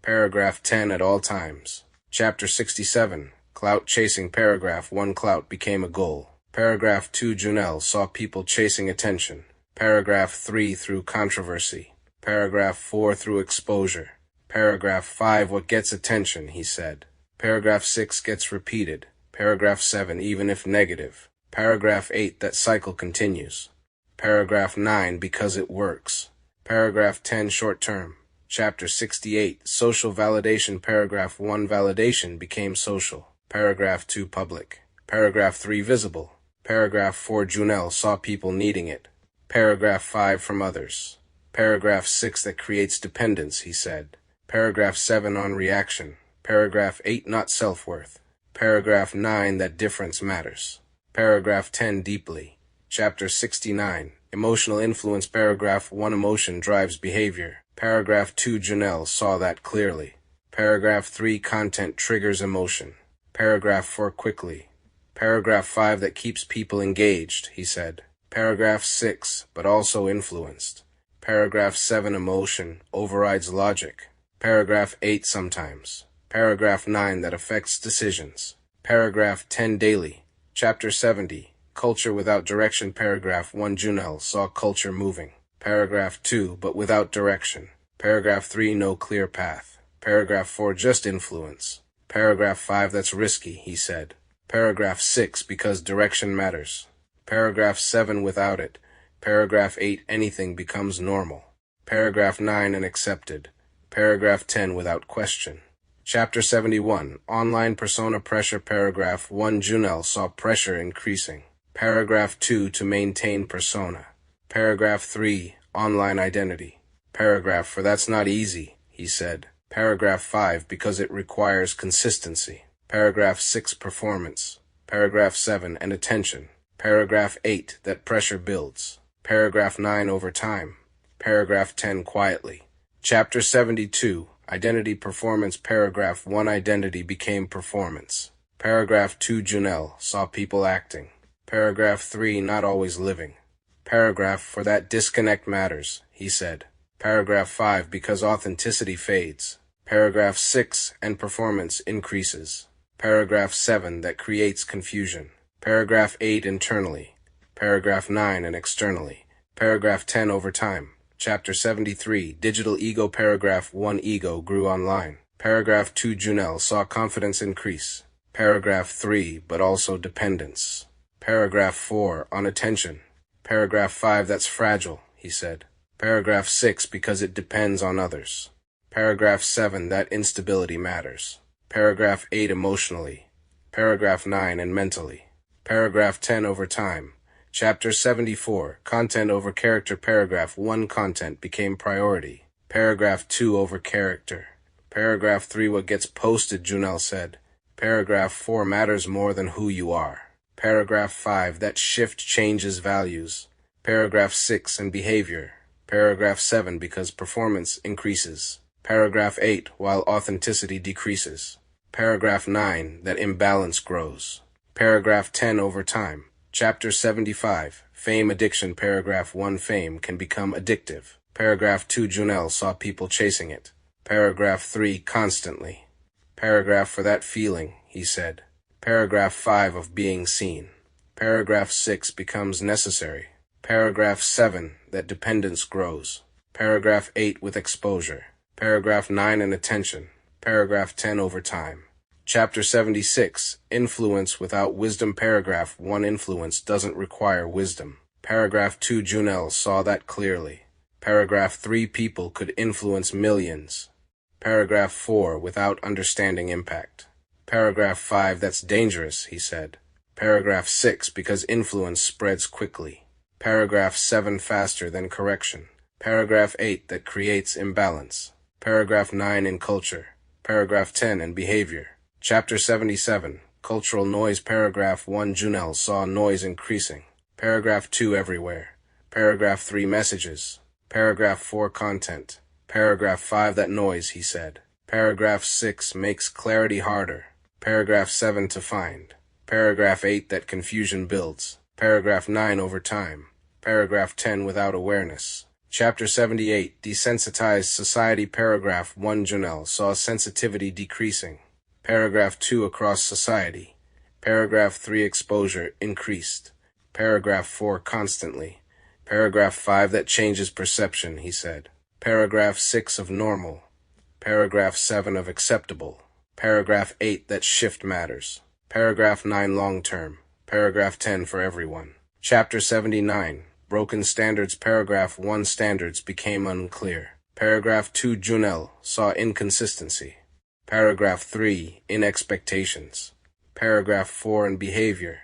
Paragraph 10, at all times. Chapter 67, clout chasing. Paragraph 1, clout became a goal. Paragraph 2, Jonel saw people chasing attention. Paragraph 3, through controversy. Paragraph 4, through exposure. Paragraph 5, what gets attention, he said. Paragraph 6, gets repeated. Paragraph 7, even if negative. Paragraph 8, that cycle continues. Paragraph 9, because it works. Paragraph 10, short term. Chapter 68, social validation. Paragraph 1, validation became social. Paragraph 2, public. Paragraph 3, visible. Paragraph 4, Jonel saw people needing it. Paragraph 5, from others. Paragraph 6, that creates dependence, he said. Paragraph 7, on reaction. Paragraph 8, not self-worth. Paragraph 9, that difference matters. Paragraph 10, deeply. Chapter 69, emotional influence. Paragraph 1, emotion drives behavior. Paragraph 2, Jonel saw that clearly. Paragraph 3, content triggers emotion. Paragraph 4, quickly. Paragraph 5, that keeps people engaged, he said. Paragraph 6, but also influenced. Paragraph 7, emotion overrides logic. Paragraph 8, sometimes. Paragraph 9, that affects decisions. Paragraph 10, daily. Chapter 70, culture without direction. Paragraph 1, Jonel saw culture moving. Paragraph 2, but without direction. Paragraph 3, no clear path. Paragraph 4, just influence. Paragraph 5, that's risky, he said. Paragraph 6, because direction matters. Paragraph 7, without it. Paragraph 8, anything becomes normal. Paragraph 9, and accepted. Paragraph 10, without question. Chapter 71, online persona pressure. Paragraph 1, Jonel saw pressure increasing. Paragraph 2, to maintain persona. Paragraph 3, online identity. Paragraph 4, that's not easy, he said. Paragraph 5, because it requires consistency. Paragraph 6, performance. Paragraph 7, and attention. Paragraph 8, that pressure builds. Paragraph 9, over time. Paragraph 10, quietly. Chapter 72, identity performance. Paragraph 1, identity became performance. Paragraph 2, Jonel saw people acting. Paragraph 3, not always living. Paragraph 4, that disconnect matters, he said. Paragraph 5, because authenticity fades. Paragraph 6, and performance increases. Paragraph 7, that creates confusion. Paragraph 8, internally. Paragraph 9, and externally. Paragraph 10, over time. Chapter 73, digital ego. Paragraph 1, ego grew online. Paragraph 2, Jonel saw confidence increase. Paragraph 3, but also dependence. Paragraph 4, on attention. Paragraph 5, that's fragile, he said. Paragraph 6, because it depends on others. Paragraph 7, that instability matters. Paragraph 8, emotionally. Paragraph 9, and mentally. Paragraph 10, over time. Chapter 74, content over character. Paragraph 1, content became priority. Paragraph 2, over character. Paragraph 3, what gets posted, Jonel said. Paragraph 4, matters more than who you are. Paragraph 5, that shift changes values. Paragraph 6, and behavior. Paragraph 7, because performance increases. Paragraph 8, while authenticity decreases. Paragraph 9, that imbalance grows. Paragraph 10, over time. Chapter 75, fame addiction. Paragraph 1, fame can become addictive. Paragraph 2, Jonel saw people chasing it. Paragraph 3, constantly. Paragraph for that feeling, he said. Paragraph 5, of being seen. Paragraph 6, becomes necessary. Paragraph 7, that dependence grows. Paragraph 8, with exposure. Paragraph 9, and attention. Paragraph 10, over time. Chapter 76, influence without wisdom. Paragraph 1, influence doesn't require wisdom. Paragraph 2, Jonel saw that clearly. Paragraph 3, people could influence millions. Paragraph 4, without understanding impact. Paragraph 5, that's dangerous, he said. Paragraph 6, because influence spreads quickly. Paragraph 7, faster than correction. Paragraph 8, that creates imbalance. Paragraph 9, in culture. Paragraph 10, in behavior. Chapter 77, Cultural Noise. Paragraph 1, Jonel saw noise increasing. Paragraph 2, everywhere. Paragraph 3, messages. Paragraph 4, content. Paragraph 5, that noise, he said. Paragraph 6, makes clarity harder. Paragraph 7, to find. Paragraph 8, that confusion builds. Paragraph 9, over time. Paragraph 10, without awareness. Chapter 78, Desensitized Society. Paragraph 1, Jonel saw sensitivity decreasing. Paragraph 2, across society. Paragraph 3, exposure increased. Paragraph 4, constantly. Paragraph 5, that changes perception, he said. Paragraph 6, of normal. Paragraph 7, of acceptable. Paragraph 8, that shift matters. Paragraph 9, long-term. Paragraph 10, for everyone. Chapter 79, Broken Standards. Paragraph 1, standards became unclear. Paragraph 2, Jonel saw inconsistency. Paragraph 3, in expectations. Paragraph 4, in behavior.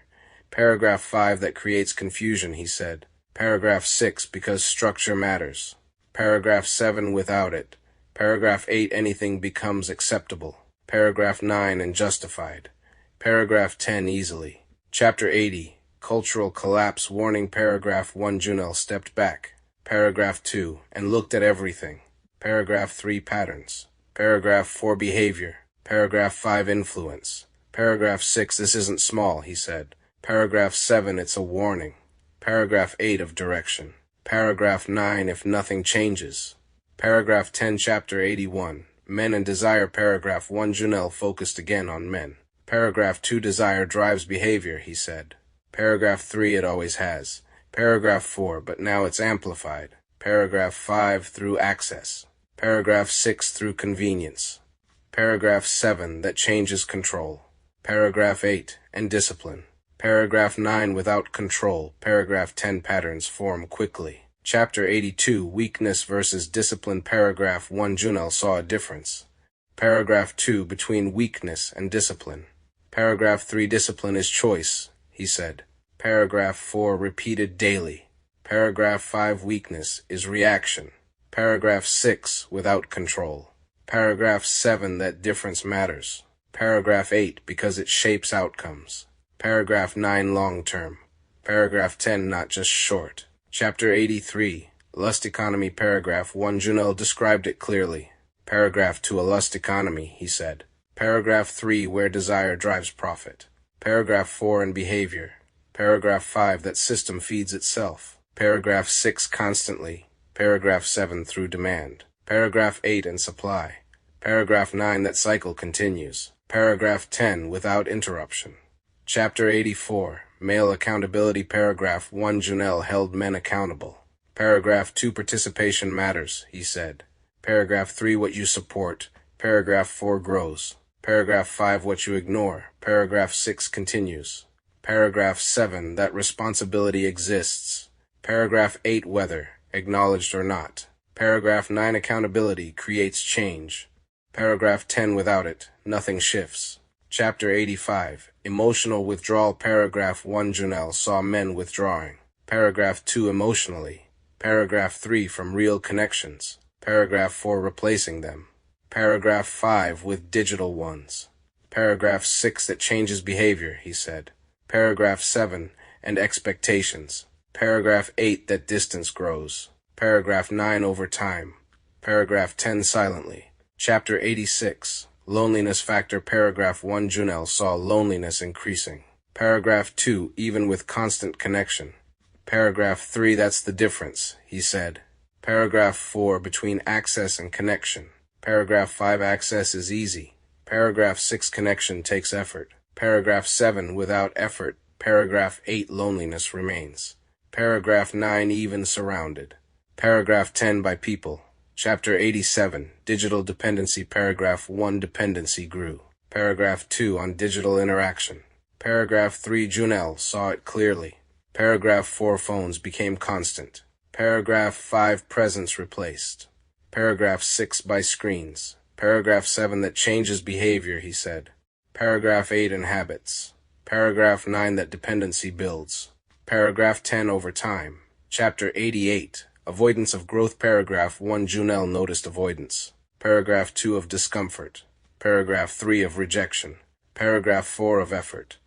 Paragraph 5, that creates confusion, he said. Paragraph 6, because structure matters. Paragraph 7, without it. Paragraph 8, anything becomes acceptable. Paragraph 9, and justified. Paragraph 10, easily. Chapter 80, Cultural Collapse. Warning. Paragraph 1, Jonel stepped back. Paragraph 2, and looked at everything. Paragraph 3, patterns. Paragraph 4, behavior. Paragraph 5, influence. Paragraph 6, this isn't small, he said. Paragraph 7, it's a warning. Paragraph 8, of direction. Paragraph 9, if nothing changes. Paragraph 10, Chapter 81, Men and Desire. Paragraph 1, Jonel focused again on men. Paragraph 2, desire drives behavior, he said. Paragraph 3, it always has. Paragraph 4, but now it's amplified. Paragraph 5, through access. Paragraph 6, through convenience. Paragraph 7, that changes control. Paragraph 8, and discipline. Paragraph 9, without control. Paragraph 10, patterns form quickly. Chapter 82, Weakness versus Discipline. Paragraph 1, Jonel saw a difference. Paragraph 2, between weakness and discipline. Paragraph 3, discipline is choice, he said. Paragraph 4, repeated daily. Paragraph 5, weakness is reaction. Paragraph 6, without control. Paragraph 7, that difference matters. Paragraph 8, because it shapes outcomes. Paragraph 9, long-term. Paragraph 10, not just short. Chapter 83, Lust Economy. Paragraph 1, Jonel described it clearly. Paragraph 2, a lust economy, he said. Paragraph 3, where desire drives profit. Paragraph 4, in behavior. Paragraph 5, that system feeds itself. Paragraph 6, constantly. Paragraph 7, through demand. Paragraph 8, in supply. Paragraph 9, that cycle continues. Paragraph 10, without interruption. Chapter 84, Male Accountability. Paragraph 1, Jonel held men accountable. Paragraph 2, participation matters, he said. Paragraph 3, what you support. Paragraph 4, grows. Paragraph 5, what you ignore. Paragraph 6, continues. Paragraph 7, that responsibility exists. Paragraph 8, whether acknowledged or not. Paragraph 9, accountability creates change. Paragraph 10, without it, nothing shifts. Chapter 85, Emotional Withdrawal. Paragraph 1, Jonel saw men withdrawing. Paragraph 2, emotionally. Paragraph 3, from real connections. Paragraph 4, replacing them. Paragraph 5, with digital ones. Paragraph 6, that changes behavior, he said. Paragraph 7, and expectations. Paragraph 8, that distance grows. Paragraph 9, over time. Paragraph 10, silently. Chapter 86, Loneliness Factor. Paragraph 1, Jonel saw loneliness increasing. Paragraph 2, even with constant connection. Paragraph 3, that's the difference, he said. Paragraph 4, between access and connection. Paragraph 5, access is easy. Paragraph 6, connection takes effort. Paragraph 7, without effort. Paragraph 8, loneliness remains. Paragraph 9, even surrounded. Paragraph 10, by people. Chapter 87, Digital Dependency. Paragraph 1, dependency grew. Paragraph 2, on digital interaction. Paragraph 3, Jonel saw it clearly. Paragraph 4, phones became constant. Paragraph 5, presence replaced. Paragraph 6, by screens. Paragraph 7, that changes behavior, he said. Paragraph 8, in habits. Paragraph 9, that dependency builds. Paragraph 10, over time. Chapter 88, Avoidance of Growth. Paragraph 1, Jonel noticed avoidance. Paragraph 2, of discomfort. Paragraph 3, of rejection. Paragraph 4 of effort.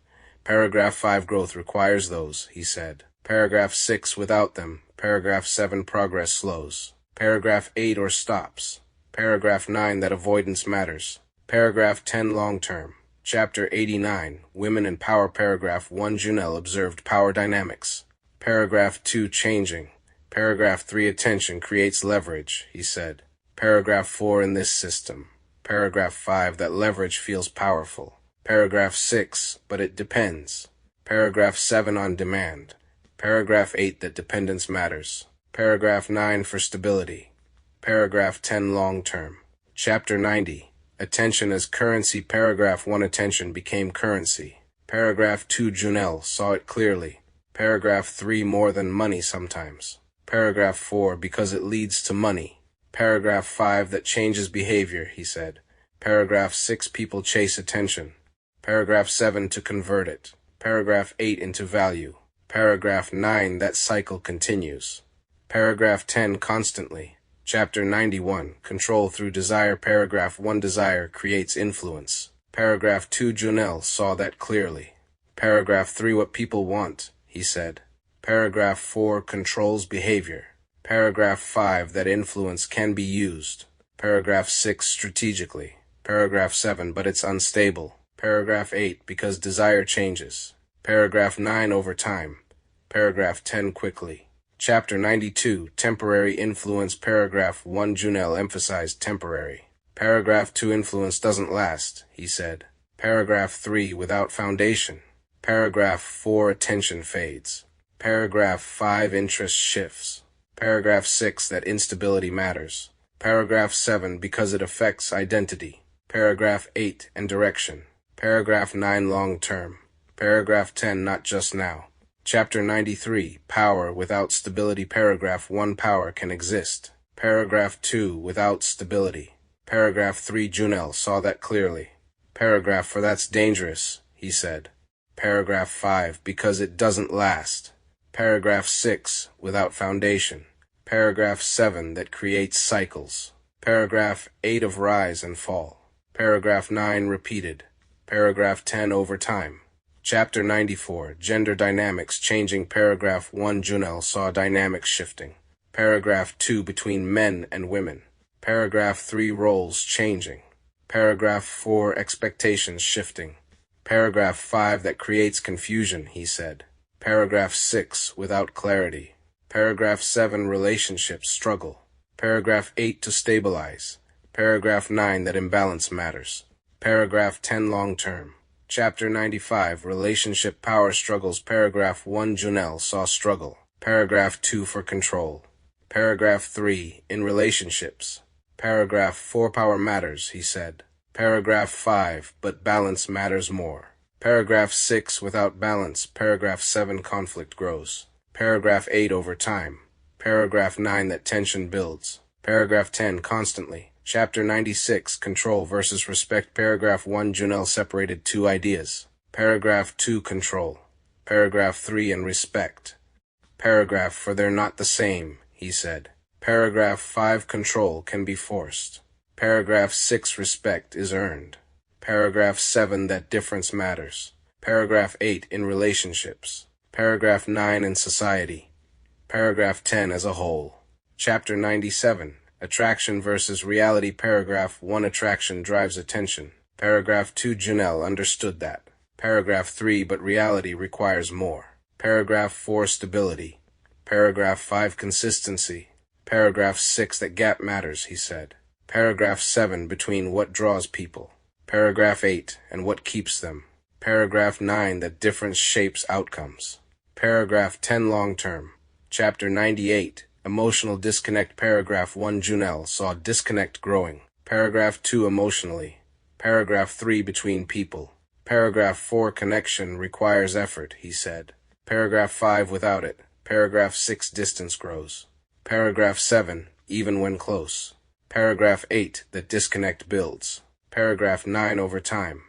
Paragraph 5 growth requires those, he said. Paragraph 6 without them. Paragraph 7 progress slows. Paragraph 8 or stops. Paragraph 9 that avoidance matters. Paragraph 10 long term. Chapter 89 Women in Power. Paragraph 1 Jonel observed power dynamics. Paragraph 2 changing. Paragraph 3 attention creates leverage, he said. Paragraph 4 in this system. Paragraph 5 that leverage feels powerful. Paragraph 6 but it depends. Paragraph 7 on demand. Paragraph 8 that dependence matters. Paragraph 9 for stability. Paragraph 10 long term. Chapter 90 Attention as currency. Paragraph 1 attention became currency. Paragraph 2 Jonel saw it clearly. Paragraph 3 more than money sometimes. Paragraph 4 because it leads to money. Paragraph 5 that changes behavior, he said. Paragraph 6 people chase attention. Paragraph 7 to convert it. Paragraph 8 into value. Paragraph 9 that cycle continues. Paragraph 10 constantly. Chapter 91 Control through desire. Paragraph 1 desire creates influence. Paragraph 2 Jonel saw that clearly. Paragraph 3 what people want, he said. Paragraph 4 controls behavior. Paragraph 5 that influence can be used. Paragraph 6 strategically. Paragraph 7 but it's unstable. Paragraph 8 because desire changes. Paragraph 9 over time. Paragraph 10 quickly. Chapter 92 Temporary influence. Paragraph 1 Jonel emphasized temporary. Paragraph 2 influence doesn't last, he said. Paragraph 3 without foundation. Paragraph 4 attention fades. Paragraph 5 interest shifts. Paragraph 6 that instability matters. Paragraph 7 because it affects identity. Paragraph 8 and direction. Paragraph 9 long term. Paragraph 10 not just now. Chapter 93 Power without stability. Paragraph 1 power can exist. Paragraph 2 without stability. Paragraph 3 Jonel saw that clearly. Paragraph 4 that's dangerous, he said. Paragraph 5 because it doesn't last. Paragraph 6 without foundation. Paragraph 7 that creates cycles. Paragraph 8 of rise and fall. Paragraph 9 repeated. Paragraph 10 over time. Chapter 94 Gender dynamics changing. Paragraph 1 Jonel saw dynamics shifting. Paragraph 2 between men and women. Paragraph 3 roles changing. Paragraph 4 expectations shifting. Paragraph 5 that creates confusion, he said. Paragraph 6 without clarity. Paragraph 7 relationships struggle. Paragraph 8 to stabilize. Paragraph 9 that imbalance matters. Paragraph 10 long term. Chapter 95 Relationship power struggles. Paragraph 1 Jonel saw struggle. Paragraph 2 for control. Paragraph 3 in relationships. Paragraph 4 power matters, he said. Paragraph 5 but balance matters more. Paragraph 6 without balance. Paragraph 7 conflict grows. Paragraph 8 over time. Paragraph 9 that tension builds. Paragraph 10 constantly. Chapter 96 Control versus respect. Paragraph 1 Jonel separated two ideas. Paragraph 2 control. Paragraph 3 and respect. Paragraph 4 they're not the same, he said. Paragraph 5 control can be forced. Paragraph 6 respect is earned. Paragraph 7 that difference matters. Paragraph 8 in relationships. Paragraph 9 in society. Paragraph 10 as a whole. Chapter 97 Attraction versus reality. Paragraph 1 attraction drives attention. Paragraph 2 Jonel understood that. Paragraph 3 but reality requires more. Paragraph 4 stability. Paragraph 5 consistency. Paragraph 6 that gap matters, he said. Paragraph 7 between what draws people. Paragraph 8 and what keeps them. Paragraph 9 that difference shapes outcomes. Paragraph 10 long term. Chapter 98 Emotional disconnect. Paragraph 1 Jonel saw disconnect growing. Paragraph 2 emotionally. Paragraph 3 between people. Paragraph 4 connection requires effort, he said. Paragraph 5 without it. Paragraph 6 distance grows. Paragraph 7 even when close. Paragraph 8 that disconnect builds. Paragraph 9 over time.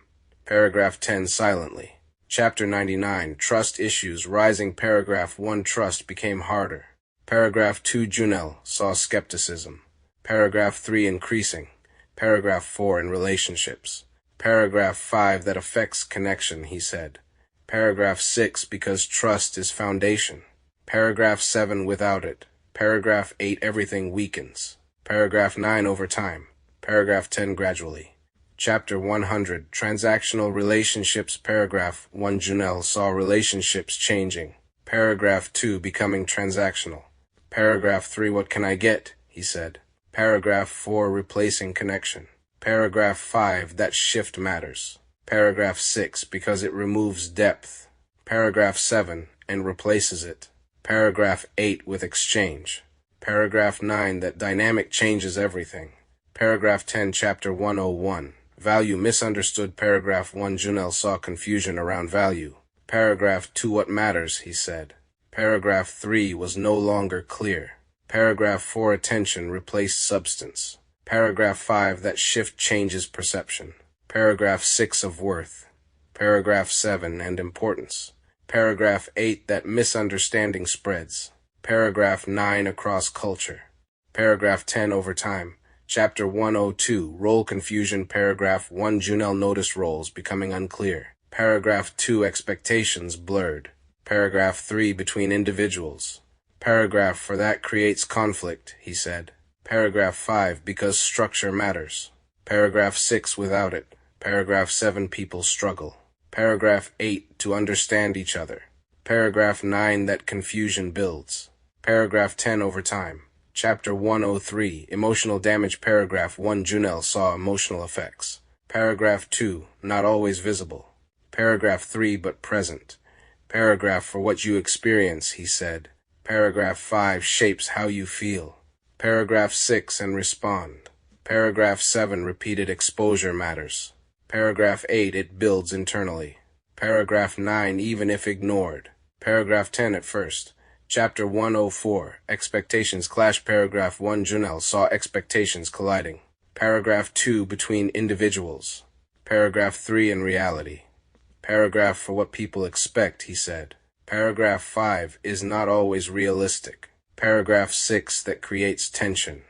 Paragraph 10 silently. Chapter 99 Trust issues rising. Paragraph 1 trust became harder. Paragraph 2 Jonel saw skepticism. Paragraph 3 increasing. Paragraph 4 in relationships. Paragraph 5 that affects connection, he said. Paragraph 6 because trust is foundation. Paragraph 7 without it. Paragraph 8 everything weakens. Paragraph 9 over time. Paragraph 10 gradually. Chapter 100 Transactional Relationships. Paragraph 1 Jonel saw relationships changing. Paragraph 2 becoming transactional. Paragraph 3 what can I get, he said. Paragraph 4 replacing connection. Paragraph 5 that shift matters. Paragraph 6 because it removes depth. Paragraph 7 and replaces it. Paragraph 8 with exchange. Paragraph 9 that dynamic changes everything. Paragraph 10 Chapter 101 Value misunderstood. Paragraph 1 Jonel saw confusion around value. Paragraph 2 what matters, he said. Paragraph 3 was no longer clear. Paragraph 4 attention replaced substance. Paragraph 5 that shift changes perception. Paragraph 6 of worth. Paragraph 7 and importance. Paragraph 8 that misunderstanding spreads. Paragraph 9 across culture. Paragraph 10 over time. Chapter 102 Role confusion. Paragraph 1 Jonel noticed roles becoming unclear. Paragraph 2 expectations blurred. Paragraph 3 between individuals. Paragraph 4 that creates conflict, he said. Paragraph 5 because structure matters. Paragraph 6 without it. Paragraph 7 people struggle. Paragraph 8 to understand each other. Paragraph 9 that confusion builds. Paragraph 10 over time. Chapter 103 Emotional damage. Paragraph 1 Jonel saw emotional effects. Paragraph 2 not always visible. Paragraph 3 but present. Paragraph for what you experience, he said. Paragraph 5 shapes how you feel. Paragraph 6 and respond. Paragraph 7 repeated exposure matters. Paragraph 8 it builds internally. Paragraph 9 even if ignored. Paragraph 10 at first. Chapter 104 Expectations clash. Paragraph 1 Jonel saw expectations colliding. Paragraph 2 between individuals. Paragraph 3 in reality. Paragraph for what people expect, he said. Paragraph 5 is not always realistic. Paragraph 6 that creates tension.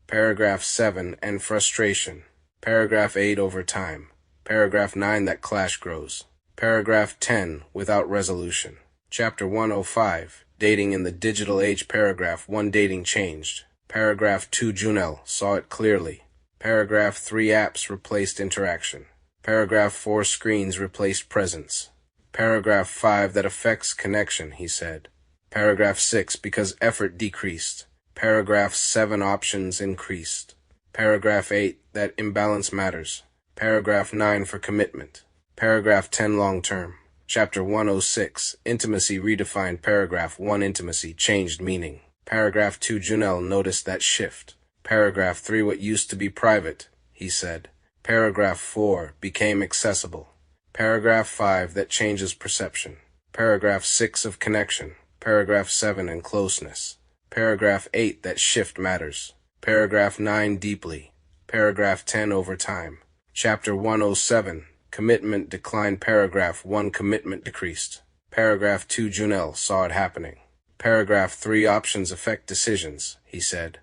Paragraph 7 and frustration. Paragraph 8 over time. Paragraph 9 that clash grows. Paragraph 10 without resolution. Chapter 105 Dating in the digital age. Paragraph 1 dating changed. Paragraph 2 Jonel saw it clearly. Paragraph 3 apps replaced interaction. Paragraph 4 screens replaced presence. Paragraph 5 that affects connection, he said. Paragraph 6 because effort decreased. Paragraph 7 options increased. Paragraph 8 that imbalance matters. Paragraph 9 for commitment. Paragraph 10 long term. Chapter 106 Intimacy redefined. Paragraph 1 Intimacy changed meaning. Paragraph 2 Jonel noticed that shift. Paragraph 3 what used to be private, he said. Paragraph 4 became accessible. Paragraph 5 that changes perception. Paragraph 6 of connection. Paragraph 7 and closeness. Paragraph 8 that shift matters. Paragraph 9 deeply. Paragraph 10 over time. Chapter 107 Commitment declined. Paragraph 1 Commitment decreased. Paragraph 2 Jonel saw it happening. Paragraph 3 Options affect decisions, he said.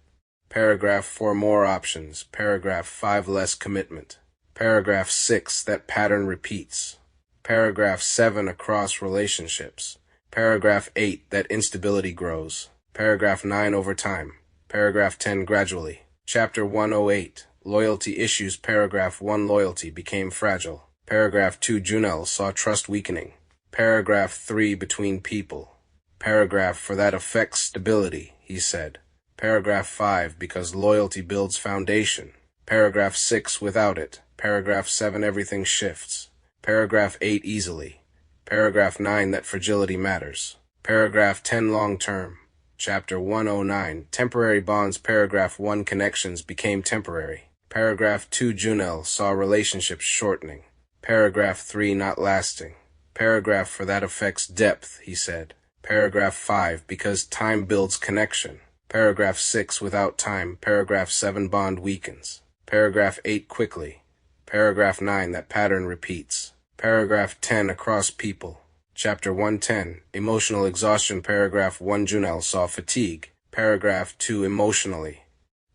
Paragraph 4 More options. Paragraph 5 Less commitment. Paragraph 6 That pattern repeats. Paragraph 7 Across relationships. Paragraph 8 That instability grows. Paragraph 9 Over time. Paragraph 10 Gradually. Chapter 108 Loyalty issues. Paragraph 1 Loyalty became fragile. Paragraph 2 Jonel saw trust weakening. Paragraph 3 Between people. Paragraph for that affects stability, he said. Paragraph 5 Because loyalty builds foundation. Paragraph 6 Without it. Paragraph 7 Everything shifts. Paragraph 8 Easily. Paragraph 9 That fragility matters. Paragraph 10 Long term. Chapter 109 Temporary bonds. Paragraph 1 Connections became temporary. Paragraph 2 Jonel saw relationships shortening. Paragraph 3 Not lasting. Paragraph for that affects depth, he said. Paragraph 5 Because time builds connection. Paragraph 6 Without time. Paragraph 7 Bond weakens. Paragraph 8 Quickly. Paragraph 9 That pattern repeats. Paragraph 10 Across people. Chapter 110 Emotional exhaustion. Paragraph 1 Jonel saw fatigue. Paragraph 2 Emotionally.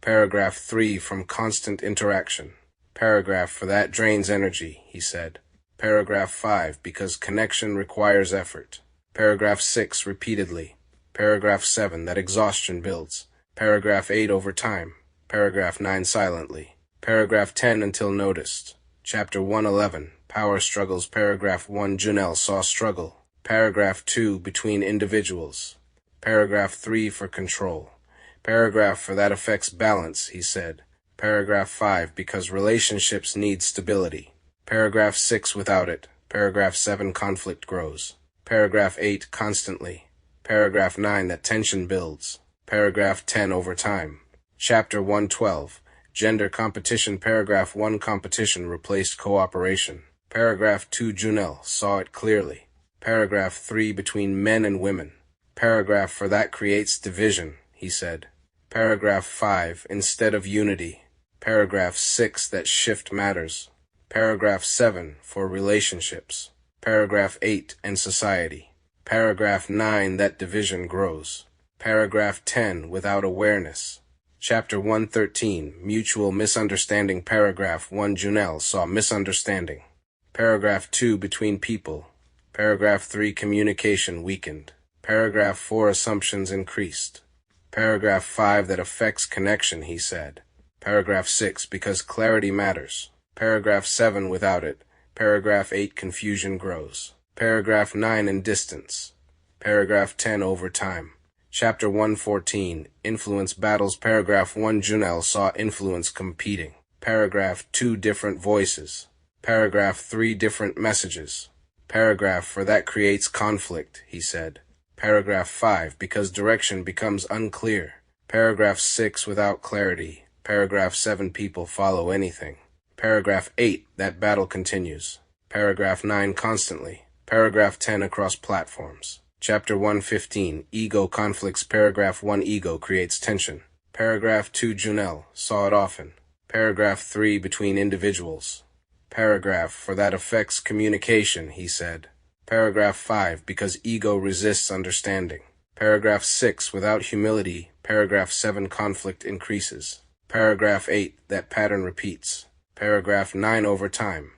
Paragraph 3 From constant interaction. Paragraph, for that drains energy, he said. Paragraph 5, because connection requires effort. Paragraph 6, repeatedly. Paragraph 7, that exhaustion builds. Paragraph 8, over time. Paragraph 9, silently. Paragraph 10, until noticed. Chapter 111, power struggles. Paragraph 1, Jonel saw struggle. Paragraph 2, between individuals. Paragraph 3, for control. Paragraph, for that affects balance, he said. Paragraph 5, because relationships need stability. Paragraph 6, without it. Paragraph 7, conflict grows. Paragraph 8, constantly. Paragraph 9, that tension builds. Paragraph 10, over time. Chapter 112, gender competition. Paragraph 1, competition replaced cooperation. Paragraph 2, Jonel saw it clearly. Paragraph 3, between men and women. Paragraph, for that creates division, he said. Paragraph 5, instead of unity. Paragraph 6, that shift matters. Paragraph 7, for relationships. Paragraph 8, and society. Paragraph 9, that division grows. Paragraph 10, without awareness. Chapter 113, mutual misunderstanding. Paragraph 1, Jonel saw misunderstanding. Paragraph 2, between people. Paragraph 3, communication weakened. Paragraph 4, assumptions increased. Paragraph 5, that affects connection, he said. Paragraph 6, because clarity matters. Paragraph 7, without it. Paragraph 8, confusion grows. Paragraph 9, in distance. Paragraph 10, over time. Chapter 114, influence battles. Paragraph 1, Jonel saw influence competing. Paragraph 2, different voices. Paragraph 3, different messages. Paragraph, for that creates conflict, he said. Paragraph 5, because direction becomes unclear. Paragraph 6, without clarity. Paragraph 7, people follow anything. Paragraph 8, that battle continues. Paragraph 9, constantly. Paragraph 10, across platforms. Chapter 115, ego conflicts. Paragraph 1, ego creates tension. Paragraph 2, Jonel saw it often. Paragraph 3, between individuals. Paragraph, for that affects communication, he said. Paragraph 5, because ego resists understanding. Paragraph 6, without humility. Paragraph 7, conflict increases. Paragraph 8, that pattern repeats. Paragraph 9, over time.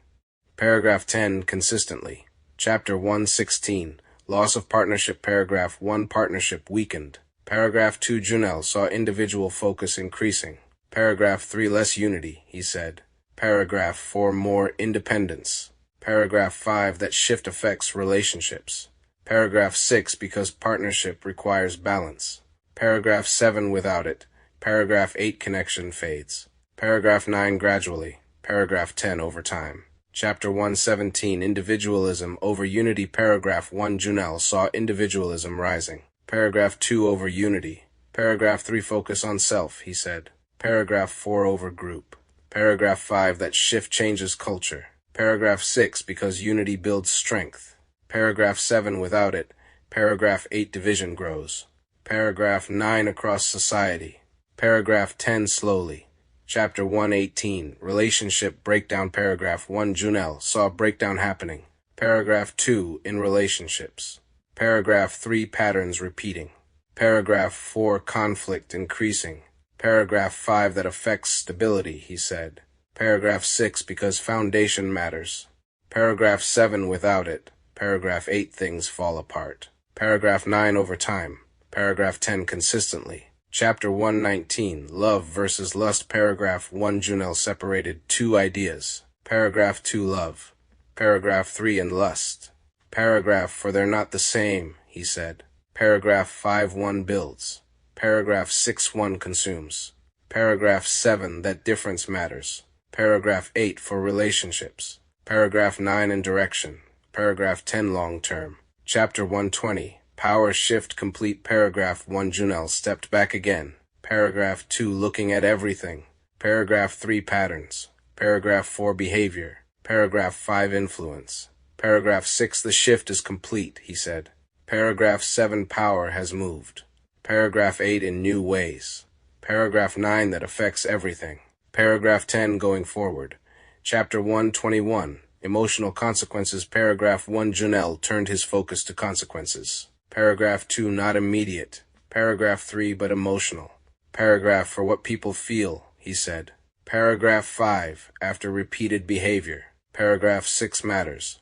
Paragraph 10, consistently. Chapter 116, loss of partnership. Paragraph 1, partnership weakened. Paragraph 2, Jonel saw individual focus increasing. Paragraph 3, less unity, he said. Paragraph 4, more independence. Paragraph 5, that shift affects relationships. Paragraph 6, because partnership requires balance. Paragraph 7, without it. Paragraph 8, connection fades. Paragraph 9, gradually. Paragraph 10, over time. Chapter 117, individualism over unity. Paragraph 1, Jonel saw individualism rising. Paragraph 2, over unity. Paragraph 3, focus on self, he said. Paragraph 4, over group. Paragraph 5, that shift changes culture. Paragraph 6, because unity builds strength. Paragraph 7, without it. Paragraph 8, division grows. Paragraph 9, across society. Paragraph 10, slowly. Chapter 118, relationship breakdown. Paragraph 1, Jonel saw breakdown happening. Paragraph 2, in relationships. Paragraph 3, patterns repeating. Paragraph 4, conflict increasing. Paragraph 5, that affects stability, he said. Paragraph 6, because foundation matters. Paragraph 7, without it. Paragraph 8, things fall apart. Paragraph 9, over time. Paragraph 10, consistently. Chapter 119, love versus lust. Paragraph 1, Jonel separated two ideas. Paragraph 2, love. Paragraph 3, and lust. Paragraph, for they're not the same, he said. Paragraph 5, 1 builds. Paragraph 6, 1 consumes. Paragraph 7, that difference matters. Paragraph 8, for relationships. Paragraph 9, in direction. Paragraph 10, long term. Chapter 120, power shift complete. Paragraph 1, Jonel stepped back again. Paragraph 2, looking at everything. Paragraph 3, patterns. Paragraph 4, behavior. Paragraph 5, influence. Paragraph 6, the shift is complete, he said. Paragraph 7, power has moved. Paragraph 8, in new ways. Paragraph 9, that affects everything. Paragraph 10, going forward. Chapter 121, emotional consequences. Paragraph 1, Jonel turned his focus to consequences. Paragraph 2, not immediate. Paragraph 3, but emotional. Paragraph, for what people feel, he said. Paragraph 5, after repeated behavior. Paragraph 6 matters.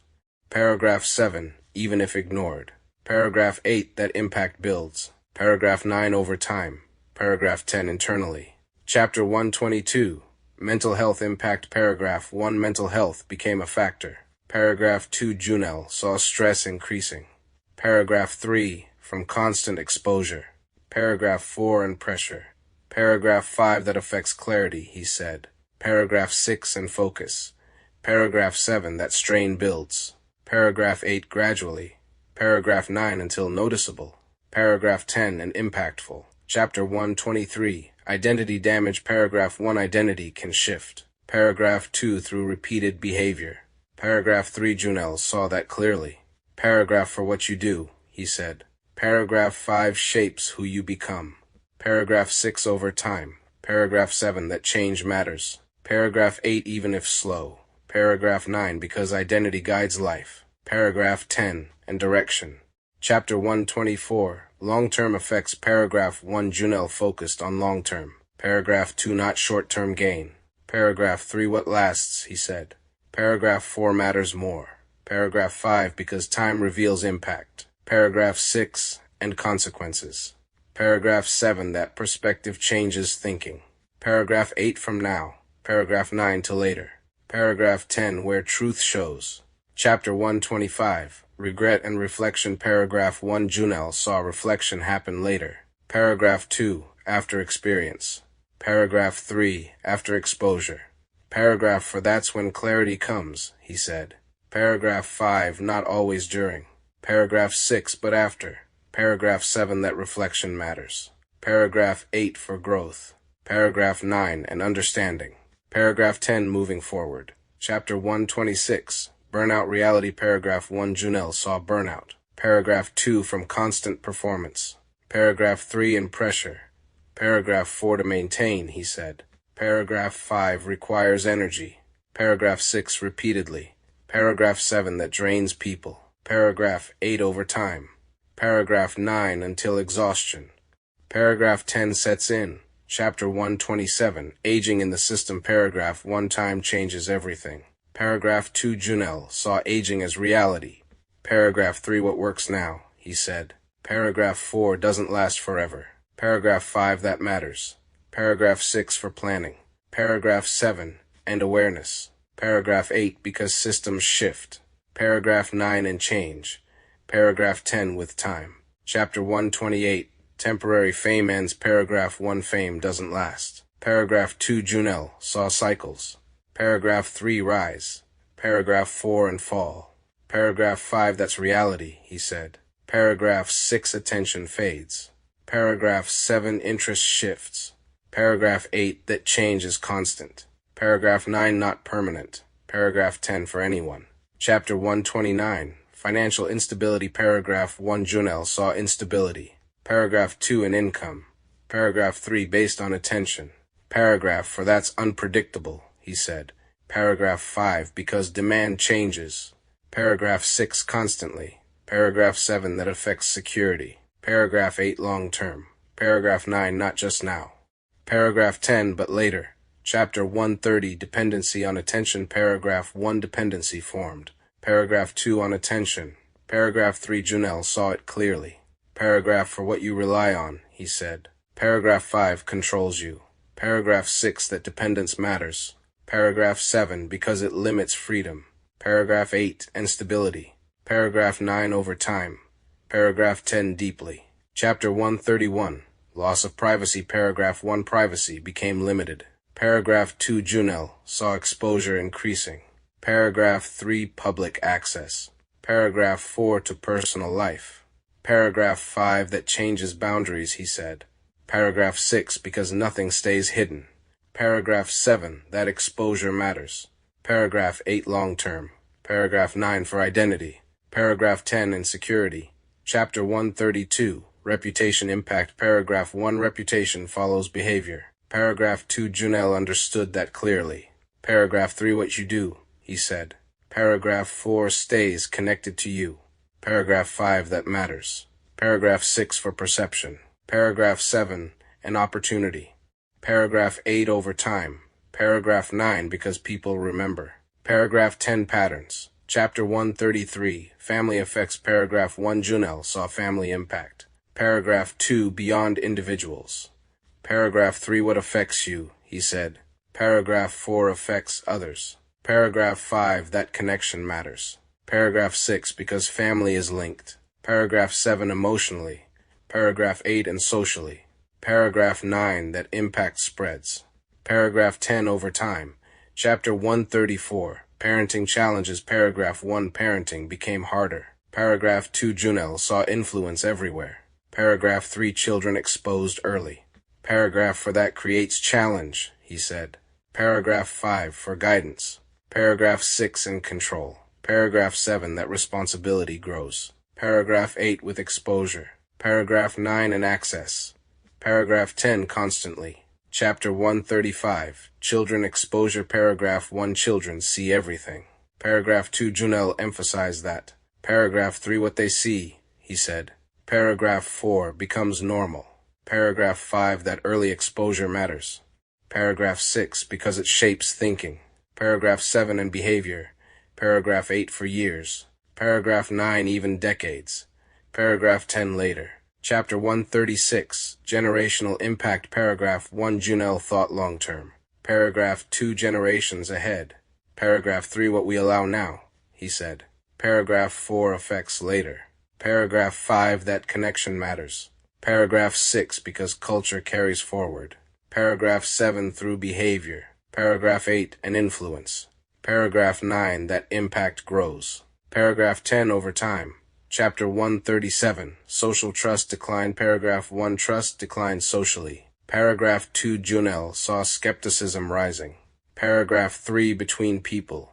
Paragraph 7, even if ignored. Paragraph 8, that impact builds. Paragraph 9, over time. Paragraph 10, internally. Chapter 122, mental health impact. Paragraph 1, mental health became a factor. Paragraph 2, Jonel saw stress increasing. Paragraph 3, from constant exposure. Paragraph 4, and pressure. Paragraph 5, that affects clarity, he said. Paragraph 6, and focus. Paragraph 7, that strain builds. Paragraph 8, gradually. Paragraph 9, until noticeable. Paragraph 10, and impactful. Chapter 123, identity damage. Paragraph 1, identity can shift. Paragraph 2, through repeated behavior. Paragraph 3, Jonel saw that clearly. Paragraph for what you do, he said. Paragraph 5, shapes who you become. Paragraph 6, over time. Paragraph 7, that change matters. Paragraph 8, even if slow. Paragraph 9, because identity guides life. Paragraph 10, and direction. Chapter 124, long-term effects. Paragraph 1, Jonel focused on long-term. Paragraph 2, not short-term gain. Paragraph 3, what lasts, he said. Paragraph 4, matters more. Paragraph 5, because time reveals impact. Paragraph 6, and consequences. Paragraph 7, that perspective changes thinking. Paragraph 8, from now. Paragraph 9, to later. Paragraph 10, where truth shows. Chapter 125, regret and reflection. Paragraph 1, Jonel saw reflection happen later. Paragraph 2, after experience. Paragraph 3, after exposure. Paragraph 4, that's when clarity comes, he said. Paragraph 5, not always during. Paragraph 6, but after. Paragraph 7, that reflection matters. Paragraph 8, for growth. Paragraph 9, and understanding. Paragraph 10, moving forward. Chapter 126, burnout reality. Paragraph 1, Jonel saw burnout. Paragraph 2, from constant performance. Paragraph 3, in pressure. Paragraph 4, to maintain, he said. Paragraph 5, requires energy. Paragraph 6, repeatedly. Paragraph 7, that drains people. Paragraph 8, over time. Paragraph 9, until exhaustion. Paragraph 10, sets in. Chapter 127, aging in the system. Paragraph 1, time changes everything. Paragraph 2, Jonel saw aging as reality. Paragraph 3, what works now, he said. Paragraph 4, doesn't last forever. Paragraph 5, that matters. Paragraph 6, for planning. Paragraph 7, and awareness. Paragraph 8, because systems shift. Paragraph 9, and change. Paragraph 10, with time. Chapter 128, temporary fame ends. Paragraph 1, fame doesn't last. Paragraph 2, Jonel saw cycles. Paragraph 3, rise. Paragraph 4, and fall. Paragraph 5, that's reality, he said. Paragraph 6, attention fades. Paragraph 7, interest shifts. Paragraph 8, that change is constant. Paragraph 9, not permanent. Paragraph 10, for anyone. Chapter 129, financial instability. Paragraph 1, Jonel saw instability. Paragraph 2, an income. Paragraph 3, based on attention. Paragraph 4, that's unpredictable, he said. Paragraph 5, because demand changes. Paragraph 6, constantly. Paragraph 7, that affects security. Paragraph 8, long-term. Paragraph 9, not just now. Paragraph 10, but later. Chapter 130, dependency on attention. Paragraph 1, dependency formed. Paragraph 2, on attention. Paragraph 3, Jonel saw it clearly. Paragraph for what you rely on, he said. Paragraph 5, controls you. Paragraph 6, that dependence matters. Paragraph 7, because it limits freedom. Paragraph 8, instability. Paragraph 9, over time. Paragraph 10, deeply. Chapter 131, loss of privacy. Paragraph 1, privacy became limited. Paragraph 2, Jonel saw exposure increasing. Paragraph 3, public access. Paragraph 4, to personal life. Paragraph 5, that changes boundaries, he said. Paragraph 6, because nothing stays hidden. Paragraph 7, that exposure matters. Paragraph 8, long-term. Paragraph 9, for identity. Paragraph 10, insecurity. Chapter 132, reputation impact. Paragraph 1, reputation follows behavior. Paragraph 2, Jonel understood that clearly. Paragraph 3, what you do, he said. Paragraph 4, stays connected to you. Paragraph 5, that matters. Paragraph 6, for perception. Paragraph 7, an opportunity. Paragraph 8, over time. Paragraph 9, because people remember. Paragraph 10, patterns. Chapter 133, family effects. Paragraph 1, Jonel saw family impact. Paragraph 2, beyond individuals. Paragraph 3, what affects you, he said. Paragraph 4, affects others. Paragraph 5, that connection matters. Paragraph 6, because family is linked. Paragraph 7, emotionally. Paragraph 8, and socially. Paragraph 9, that impact spreads. Paragraph 10, over time. Chapter 134, parenting challenges. Paragraph 1, parenting became harder. Paragraph 2, Jonel saw influence everywhere. Paragraph 3, children exposed early. Paragraph 4, that creates challenge, he said. Paragraph 5, for guidance. Paragraph 6, in control. Paragraph 7, that responsibility grows. Paragraph 8, with exposure. Paragraph 9, in access. Paragraph 10, constantly. Chapter 135, children exposure. Paragraph 1, children see everything. Paragraph 2, Jonel emphasized that. Paragraph 3, what they see, he said. Paragraph 4, becomes normal. Paragraph 5, that early exposure matters. Paragraph 6, because it shapes thinking. Paragraph 7, in behavior. Paragraph 8, for years. Paragraph 9, even decades. Paragraph 10, later. Chapter 136, generational impact. Paragraph 1, Jonel thought long-term. Paragraph 2, generations ahead. Paragraph 3, what we allow now, he said. Paragraph 4, effects later. Paragraph 5, that connection matters. Paragraph 6, because culture carries forward. Paragraph 7, through behavior. Paragraph 8, an influence. Paragraph 9, that impact grows. Paragraph 10, over time. Chapter 137, social trust decline. Paragraph 1, trust declined socially. Paragraph 2, Jonel saw skepticism rising. Paragraph 3, between people.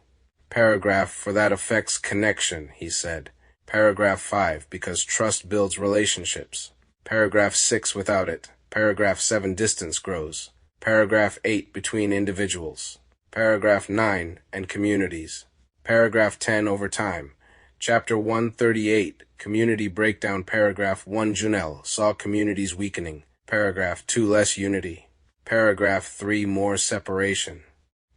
Paragraph 4, that affects connection, he said. Paragraph 5, because trust builds relationships. Paragraph 6, without it. Paragraph 7, distance grows. Paragraph 8, between individuals. Paragraph 9, and communities. Paragraph 10, over time. Chapter 138, community breakdown. Paragraph 1, Jonel saw communities weakening. Paragraph 2, less unity. Paragraph 3, more separation.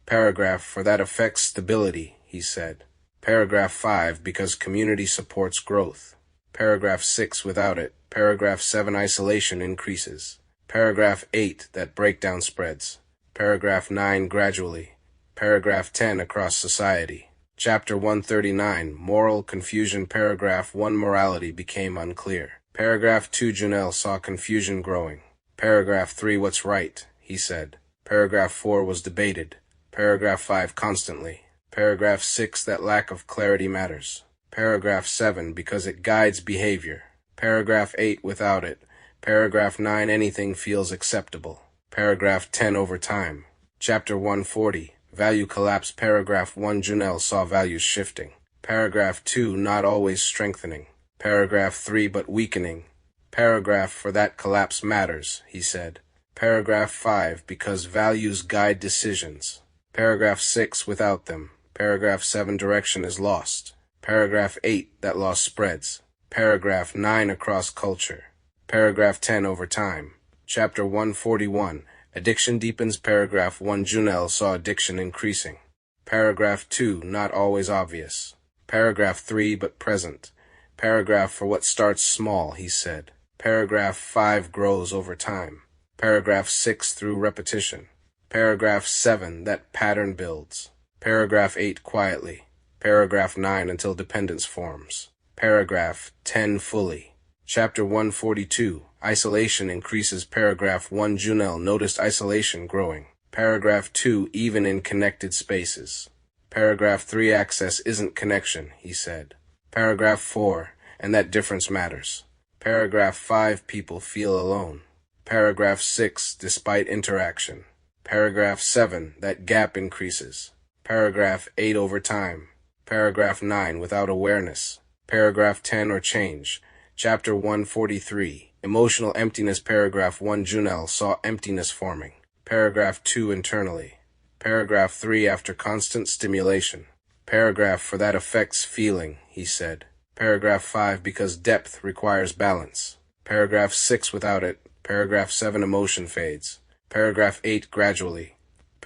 Paragraph 4, that affects stability, he said. Paragraph 5, because community supports growth. Paragraph 6, without it. Paragraph 7, isolation increases. Paragraph 8, that breakdown spreads. Paragraph 9, gradually. Paragraph 10, across society. Chapter 139, moral confusion. Paragraph 1, morality became unclear. Paragraph 2, Jonel saw confusion growing. Paragraph 3, what's right, he said. Paragraph 4, was debated. Paragraph 5, constantly. Paragraph 6, that lack of clarity matters. Paragraph 7, because it guides behavior. Paragraph 8, without it. Paragraph 9, anything feels acceptable. Paragraph 10, over time. Chapter 140, value collapse. Paragraph 1, Jonel saw values shifting. Paragraph 2, not always strengthening. Paragraph 3, but weakening. Paragraph 4, that collapse matters, he said. Paragraph 5, because values guide decisions. Paragraph 6, without them. Paragraph 7, direction is lost. Paragraph 8, that loss spreads. Paragraph 9, across culture. Paragraph 10, over time. Chapter 141, addiction deepens. Paragraph 1, Jonel saw addiction increasing. Paragraph 2, not always obvious. Paragraph 3, but present. Paragraph 4, what starts small, he said. Paragraph 5, grows over time. Paragraph 6, through repetition. Paragraph 7, that pattern builds. Paragraph 8, quietly. Paragraph 9, until dependence forms. Paragraph 10, fully. Chapter 142, isolation increases. Paragraph 1, Jonel noticed isolation growing. Paragraph 2, even in connected spaces. Paragraph 3, access isn't connection, he said. Paragraph 4, and that difference matters. Paragraph 5, people feel alone. Paragraph 6, despite interaction. Paragraph 7, that gap increases. Paragraph 8, over time. Paragraph 9, without awareness. Paragraph 10, or change. Chapter 143, emotional emptiness. Paragraph 1, Jonel saw emptiness forming. Paragraph 2, internally. Paragraph 3, after constant stimulation. Paragraph 4, that affects feeling, he said. Paragraph 5, because depth requires balance. Paragraph 6, without it. Paragraph 7, emotion fades. Paragraph 8, gradually.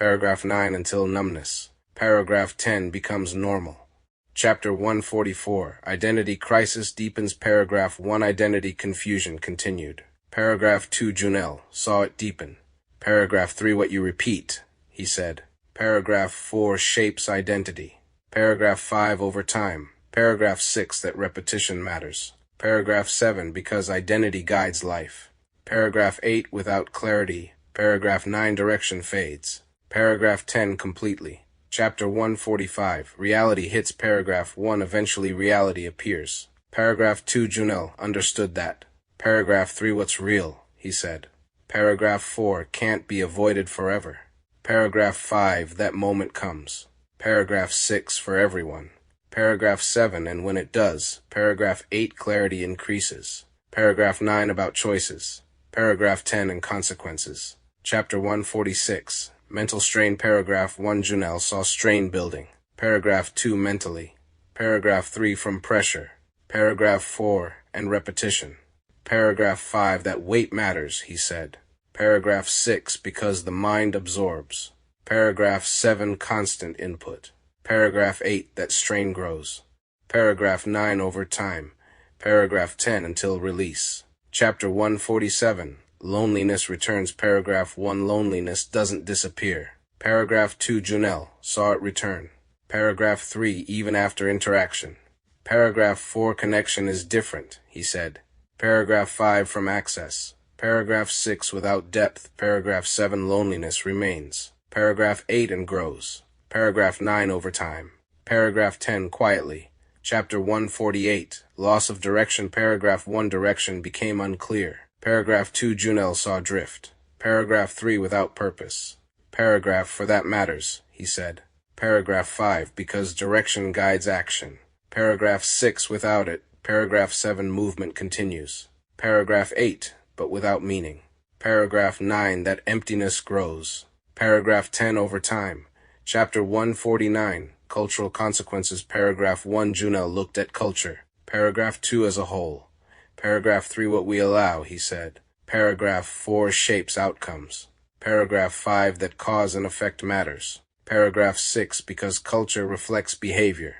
Paragraph 9 until numbness. Paragraph 10 becomes normal. Chapter 144, Identity Crisis deepens. Paragraph 1, Identity Confusion continued. Paragraph 2, Jonel saw it deepen. Paragraph 3, What you repeat, he said. Paragraph 4, Shapes identity. Paragraph 5, Over time. Paragraph 6, That repetition matters. Paragraph 7, Because identity guides life. Paragraph 8, Without clarity. Paragraph 9, Direction fades. Paragraph 10, Completely. Chapter 145, Reality hits. Paragraph 1, Eventually reality appears. Paragraph 2, Jonel understood that. Paragraph 3, What's real, he said. Paragraph 4, Can't be avoided forever. Paragraph 5, That moment comes. Paragraph 6, For everyone. Paragraph 7, And when it does. Paragraph 8, Clarity increases. Paragraph 9, About choices. Paragraph 10, And consequences. Chapter 146, Mental strain. Paragraph 1, Jonel saw strain building. Paragraph 2, Mentally. Paragraph 3, From pressure. Paragraph 4, And repetition. Paragraph 5, That weight matters, he said. Paragraph 6, Because the mind absorbs. Paragraph 7, Constant input. Paragraph 8, That strain grows. Paragraph 9, Over time. Paragraph 10, Until release. Chapter 147, Loneliness returns. Paragraph 1, Loneliness doesn't disappear. Paragraph 2, Jonel saw it return. Paragraph 3, Even after interaction. Paragraph 4, Connection is different, he said. Paragraph 5, From access. Paragraph 6, Without depth. Paragraph 7, Loneliness remains. Paragraph 8, And grows. Paragraph 9, Over time. Paragraph 10, Quietly. Chapter 148, Loss of direction. Paragraph 1, Direction became unclear. Paragraph 2, Jonel saw drift. Paragraph 3, Without purpose. Paragraph, For that matters, he said. Paragraph 5, Because direction guides action. Paragraph 6, Without it. Paragraph 7, Movement continues. Paragraph 8, But without meaning. Paragraph 9, That emptiness grows. Paragraph 10, Over time. Chapter 149, Cultural consequences. Paragraph 1, Jonel looked at culture. Paragraph 2, As a whole. Paragraph 3, What we allow, he said. Paragraph 4, Shapes outcomes. Paragraph 5, That cause and effect matters. Paragraph 6, Because culture reflects behavior.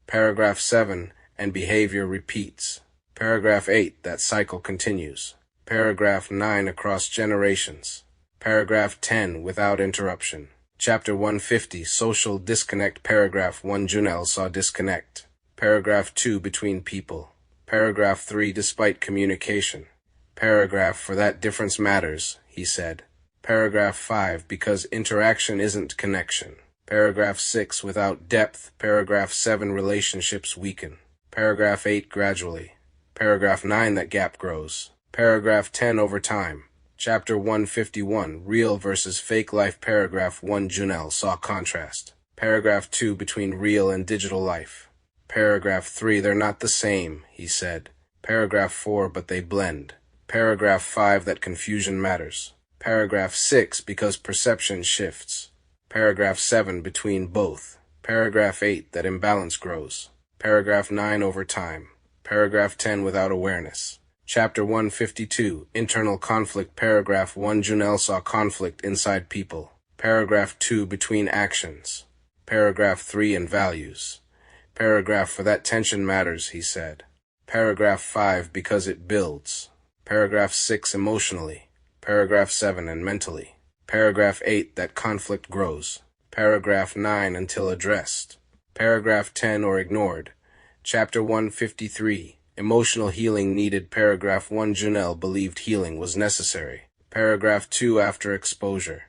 Paragraph 7, And behavior repeats. Paragraph 8, That cycle continues. Paragraph 9, Across generations. Paragraph 10, Without interruption. Chapter 150, Social disconnect. Paragraph 1, Jonel saw disconnect. Paragraph 2, Between people. Paragraph 3, Despite communication. Paragraph, For that difference matters, he said. Paragraph 5, Because interaction isn't connection. Paragraph 6, Without depth. Paragraph 7, Relationships weaken. Paragraph 8, Gradually. Paragraph 9, That gap grows. Paragraph 10, Over time. Chapter 151, Real versus fake life. Paragraph 1, Jonel saw contrast. Paragraph 2, Between real and digital life. Paragraph 3, They're not the same, he said. Paragraph 4, But they blend. Paragraph 5, That confusion matters. Paragraph 6, Because perception shifts. Paragraph 7, Between both. Paragraph 8, That imbalance grows. Paragraph 9, Over time. Paragraph 10, Without awareness. Chapter 152, Internal conflict. Paragraph 1, Jonel saw conflict inside people. Paragraph 2, Between actions. Paragraph 3, And values. Paragraph, For that tension matters, he said. Paragraph 5, Because it builds. Paragraph 6, Emotionally. Paragraph 7, And mentally. Paragraph 8, That conflict grows. Paragraph 9, Until addressed. Paragraph 10, Or ignored. Chapter 153, Emotional healing needed. Paragraph 1, Jonel believed healing was necessary. Paragraph 2, After exposure.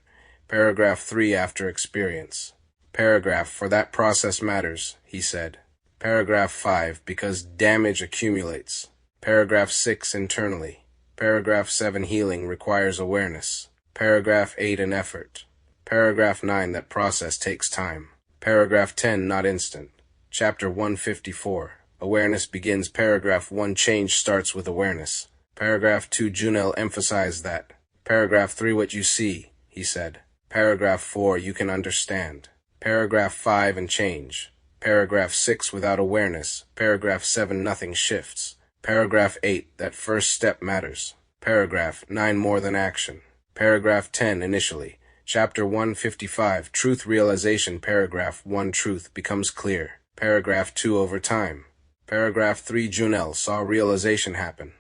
Paragraph 3, After experience. Paragraph, For that process matters, he said. Paragraph 5, Because damage accumulates. Paragraph 6, Internally. Paragraph 7, Healing requires awareness. Paragraph 8, An effort. Paragraph 9, That process takes time. Paragraph 10, Not instant. Chapter 154, Awareness begins. Paragraph 1, Change starts with awareness. Paragraph 2, Jonel emphasized that. Paragraph 3, What you see, he said. Paragraph 4, You can understand. Paragraph 5, And change. Paragraph 6, Without awareness. Paragraph 7, Nothing shifts. Paragraph 8, That first step matters. Paragraph 9, More than action. Paragraph 10, Initially. Chapter 155, Truth Realization. Paragraph 1, Truth becomes clear. Paragraph 2, Over time. Paragraph 3, Jonel saw realization happen.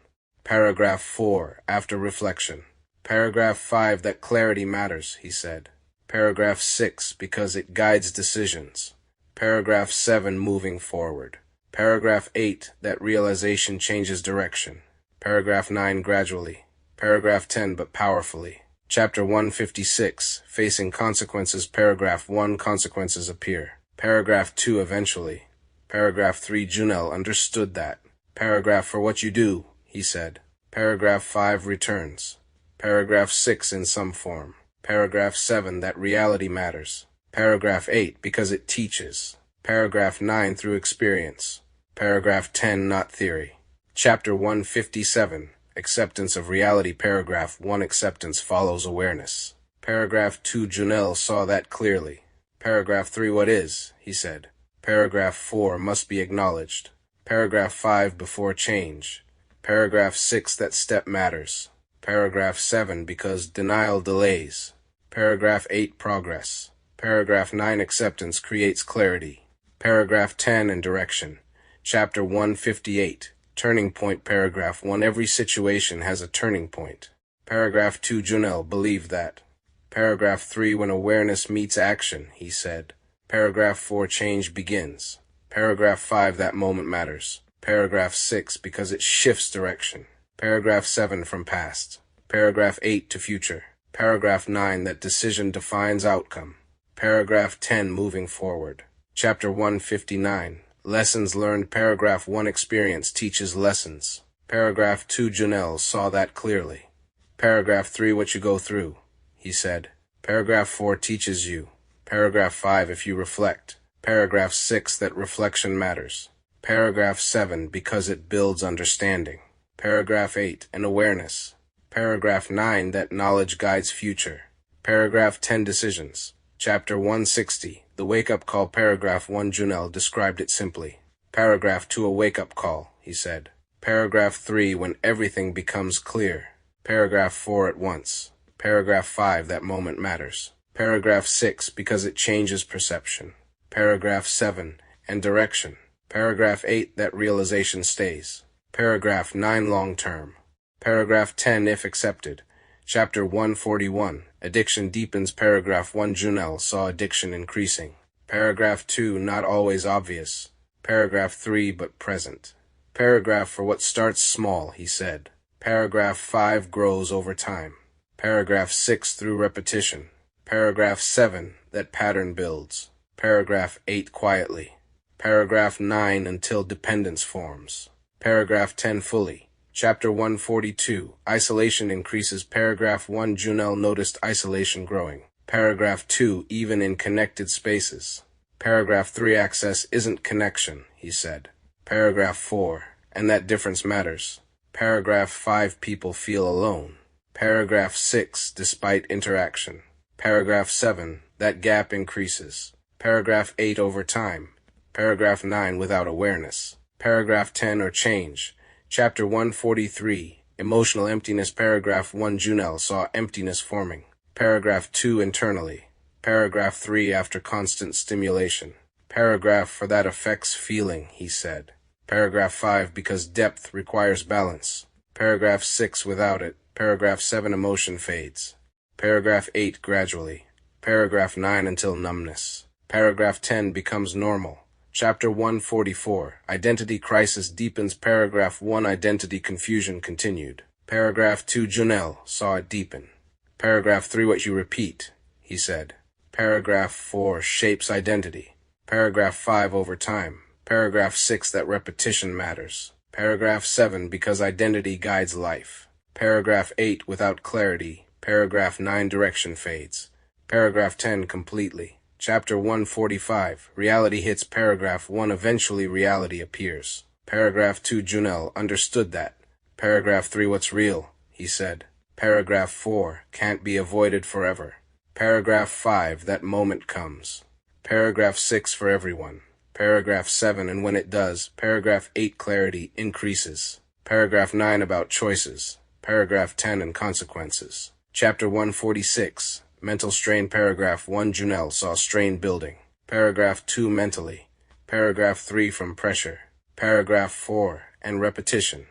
Paragraph 4, After reflection. Paragraph 5, That clarity matters, he said. Paragraph 6, Because it guides decisions. Paragraph 7, Moving forward. Paragraph 8, That realization changes direction. Paragraph 9, Gradually. Paragraph 10, But powerfully. Chapter 156, Facing consequences. Paragraph 1, Consequences appear. Paragraph 2, Eventually. Paragraph 3, Jonel understood that. Paragraph For what you do, he said. Paragraph 5, Returns. Paragraph 6, In some form. Paragraph 7, That reality matters. Paragraph 8, Because it teaches. Paragraph 9, Through experience. Paragraph 10, Not theory. Chapter 157, Acceptance of reality. Paragraph 1, Acceptance follows awareness. Paragraph 2, Jonel saw that clearly. Paragraph 3, What is, he said. Paragraph 4, Must be acknowledged. Paragraph 5, Before change. Paragraph 6, That step matters. Paragraph 7, Because denial delays. Paragraph 8, Progress. Paragraph 9, Acceptance creates clarity. Paragraph 10, And direction. Chapter 158, Turning point. Paragraph 1, Every situation has a turning point. Paragraph 2, Jonel believed that. Paragraph 3, When awareness meets action, he said. Paragraph 4, Change begins. Paragraph 5, That moment matters. Paragraph 6, Because it shifts direction. Paragraph 7, From past. Paragraph 8, To future. Paragraph 9, That decision defines outcome. Paragraph 10, Moving forward. Chapter 159, Lessons learned. Paragraph 1, Experience teaches lessons. Paragraph 2, Jonel saw that clearly. Paragraph 3, What you go through, he said. Paragraph 4, Teaches you. Paragraph 5, If you reflect. Paragraph 6, That reflection matters. Paragraph 7, Because it builds understanding. Paragraph 8, An awareness. Paragraph 9, That knowledge guides future. Paragraph 10, Decisions. Chapter 160, The Wake-Up Call. Paragraph 1, Jonel described it simply. Paragraph 2, A wake-up call, he said. Paragraph 3, When everything becomes clear. Paragraph 4, At once. Paragraph 5, That moment matters. Paragraph 6, Because it changes perception. Paragraph 7, And direction. Paragraph 8, That realization stays. Paragraph 9, Long-term. Paragraph 10, If accepted. Chapter 141, Addiction deepens. Paragraph 1, Jonel saw addiction increasing. Paragraph 2, Not always obvious. Paragraph 3, But present. Paragraph For what starts small, he said. Paragraph 5, Grows over time. Paragraph 6, Through repetition. Paragraph 7, That pattern builds. Paragraph 8, Quietly. Paragraph 9, Until dependence forms. Paragraph 10, Fully. Chapter 142, Isolation increases. Paragraph 1, Jonel noticed isolation growing. Paragraph 2, Even in connected spaces. Paragraph 3, Access isn't connection, he said. Paragraph 4, And that difference matters. Paragraph 5, People feel alone. Paragraph 6, Despite interaction. Paragraph 7, That gap increases. Paragraph 8, Over time. Paragraph 9, Without awareness. Paragraph 10, Or change. Chapter 143, Emotional emptiness. Paragraph 1, Jonel saw emptiness forming. Paragraph 2, Internally. Paragraph 3, After constant stimulation. Paragraph For that affects feeling, he said. Paragraph 5, Because depth requires balance. Paragraph 6, Without it. Paragraph 7, Emotion fades. Paragraph 8, Gradually. Paragraph 9, Until numbness. Paragraph 10, Becomes normal. Chapter 144, Identity crisis deepens. Paragraph 1, Identity confusion continued. Paragraph 2, Jonel saw it deepen. Paragraph 3, What you repeat, he said. Paragraph 4, Shapes identity. Paragraph 5, Over time. Paragraph 6, That repetition matters. Paragraph 7, Because identity guides life. Paragraph 8, Without clarity. Paragraph 9, Direction fades. Paragraph 10, Completely. Chapter 145, Reality hits. Paragraph 1, Eventually reality appears. Paragraph 2, Jonel understood that. Paragraph 3, What's real, he said. Paragraph 4, Can't be avoided forever. Paragraph 5, That moment comes. Paragraph 6, For everyone. Paragraph 7, And when it does. Paragraph 8, Clarity increases. Paragraph 9, About choices. Paragraph 10, And consequences. Chapter 146, Mental strain. Paragraph 1. Jonel saw strain building. Paragraph 2. Mentally. Paragraph 3. From pressure. Paragraph 4. And repetition.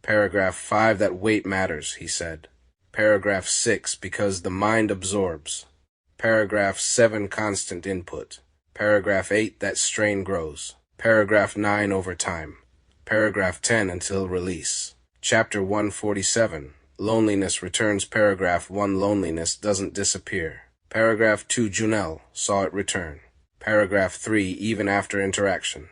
Paragraph 5. That weight matters, he said. Paragraph 6. Because the mind absorbs. Paragraph 7. Constant input. Paragraph 8. That strain grows. Paragraph 9. Over time. Paragraph 10. Until release. Chapter 147. Loneliness returns. Paragraph 1. Loneliness doesn't disappear. Paragraph 2. Jonel saw it return. Paragraph 3. Even after interaction.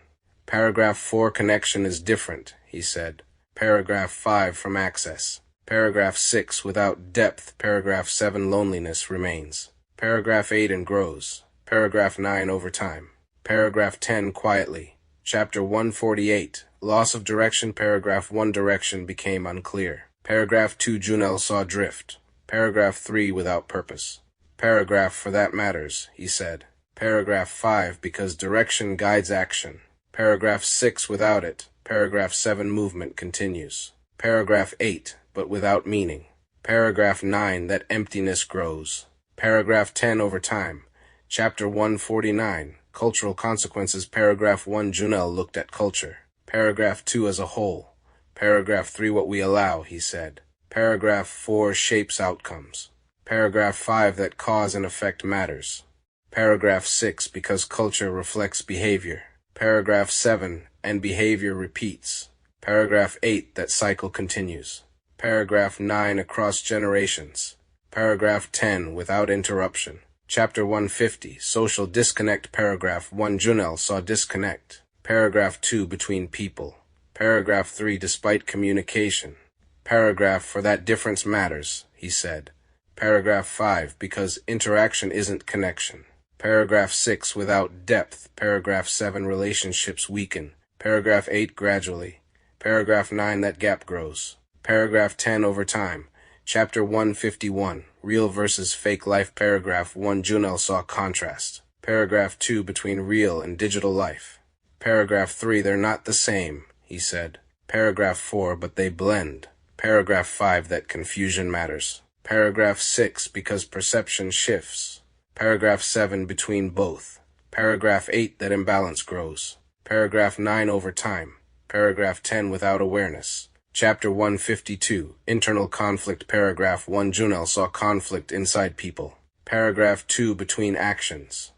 Paragraph 4. Connection is different, he said. Paragraph 5. From access. Paragraph 6. Without depth. Paragraph 7. Loneliness remains. Paragraph 8. And grows. Paragraph 9. Over time. Paragraph 10. Quietly. Chapter 148. Loss of direction. Paragraph 1. Direction became unclear. Paragraph 2. Jonel saw drift. Paragraph 3. Without purpose. Paragraph for that matters, he said. Paragraph 5. Because direction guides action. Paragraph 6. Without it. Paragraph 7. Movement continues. Paragraph 8. But without meaning. Paragraph 9. That emptiness grows. Paragraph 10. Over time. Chapter 149. Cultural consequences. Paragraph 1. Jonel looked at culture. Paragraph 2. As a whole. Paragraph 3. What we allow, he said. Paragraph 4. Shapes outcomes. Paragraph 5. That cause and effect matters. Paragraph 6. Because culture reflects behavior. Paragraph 7. And behavior repeats. Paragraph 8. That cycle continues. Paragraph 9. Across generations. Paragraph 10. Without interruption. Chapter 150. Social disconnect. Paragraph 1. Jonel saw disconnect. Paragraph 2. Between people. Paragraph 3. Despite communication. Paragraph for that difference matters, he said. Paragraph 5. Because interaction isn't connection. Paragraph 6. Without depth. Paragraph 7. Relationships weaken. Paragraph 8. Gradually. Paragraph 9. That gap grows. Paragraph 10. Over time. Chapter 151. Real versus fake life. Paragraph 1. Jonel saw contrast. Paragraph 2. Between real and digital life. Paragraph 3. They're not the same, he said. Paragraph 4. But they blend. Paragraph 5. That confusion matters. Paragraph 6. Because perception shifts. Paragraph 7. Between both. Paragraph 8. That imbalance grows. Paragraph 9. Over time. Paragraph 10. Without awareness. Chapter 152. Internal conflict. Paragraph 1. Jonel saw conflict inside people. Paragraph 2. Between actions.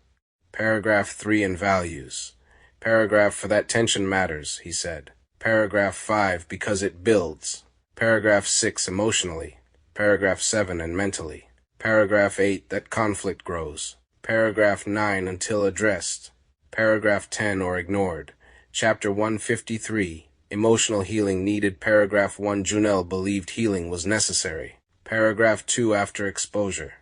Paragraph 3. And values. Paragraph for that tension matters, he said. Paragraph 5. Because it builds. Paragraph 6. Emotionally. Paragraph 7. And mentally. Paragraph 8. That conflict grows. Paragraph 9. Until addressed. Paragraph 10. Or ignored. Chapter 153. Emotional healing needed. Paragraph 1. Jonel believed healing was necessary. Paragraph 2. After exposure.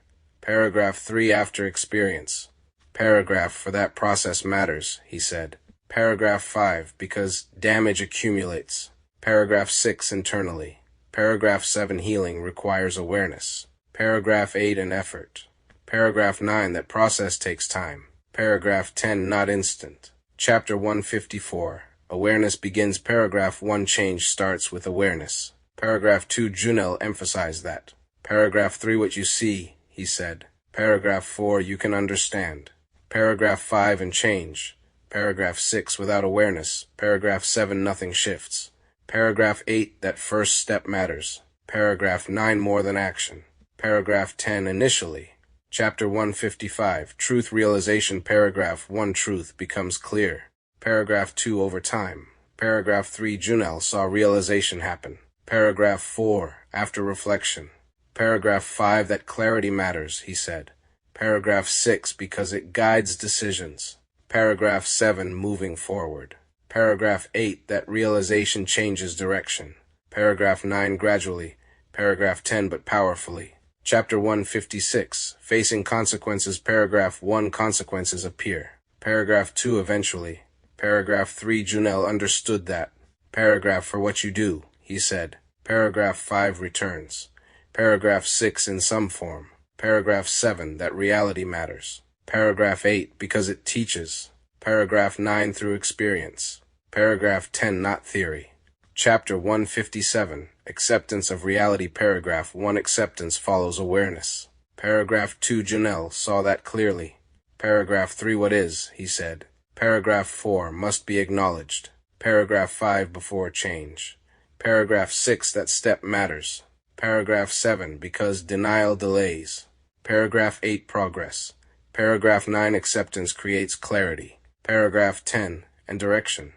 Paragraph 3. After experience. Paragraph for that process matters, he said. Paragraph 5. Because damage accumulates. Paragraph 6. Internally. Paragraph 7. Healing requires awareness. Paragraph 8. And effort. Paragraph 9. That process takes time. Paragraph 10. Not instant. Chapter 154. Awareness begins. Paragraph 1. Change starts with awareness. Paragraph 2. Jonel emphasized that. Paragraph 3. What you see, he said. Paragraph 4. You can understand. Paragraph 5. And change. Paragraph 6. Without awareness. Paragraph 7. Nothing shifts. Paragraph 8. That first step matters. Paragraph 9. More than action. Paragraph 10. Initially. Chapter 155. Truth realization. Paragraph 1. Truth becomes clear. Paragraph 2. Over time. Paragraph 3. Jonel saw realization happen. Paragraph 4. After reflection. Paragraph 5. That clarity matters, he said. Paragraph 6. Because it guides decisions. Paragraph 7. Moving forward. Paragraph 8. That realization changes direction. Paragraph 9. Gradually. Paragraph 10. But powerfully. Chapter 156. Facing consequences. Paragraph 1. Consequences appear. Paragraph 2. Eventually. Paragraph 3. Jonel understood that. Paragraph for what you do, he said. Paragraph 5. Returns. Paragraph 6. In some form. Paragraph 7. That reality matters. Paragraph 8. Because it teaches. Paragraph 9. Through experience. Paragraph 10. Not theory. Chapter 157. Acceptance of reality. Paragraph 1. Acceptance follows awareness. Paragraph 2 Jonel saw that clearly. Paragraph 3 What is, he said. Paragraph 4 Must be acknowledged. Paragraph 5 Before change. Paragraph 6 That step matters. Paragraph 7 Because denial delays. Paragraph 8 Progress. Paragraph 9 Acceptance creates clarity. Paragraph 10 and direction.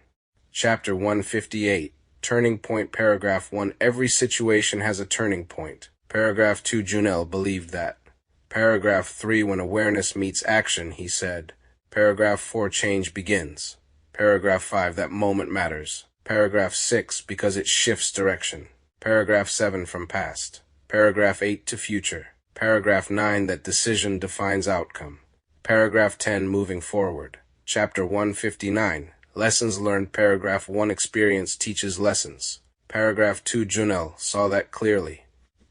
Chapter 158 Turning point. Paragraph 1 Every situation has a turning point. Paragraph 2 Jonel believed that. Paragraph 3 When awareness meets action, he said. Paragraph 4 Change begins. Paragraph 5 That moment matters. Paragraph 6 Because it shifts direction. Paragraph 7 From past. Paragraph 8 To future. Paragraph 9 That decision defines outcome. Paragraph 10 Moving forward. Chapter 159 Lessons learned. Paragraph 1 Experience teaches lessons. Paragraph 2 Jonel saw that clearly.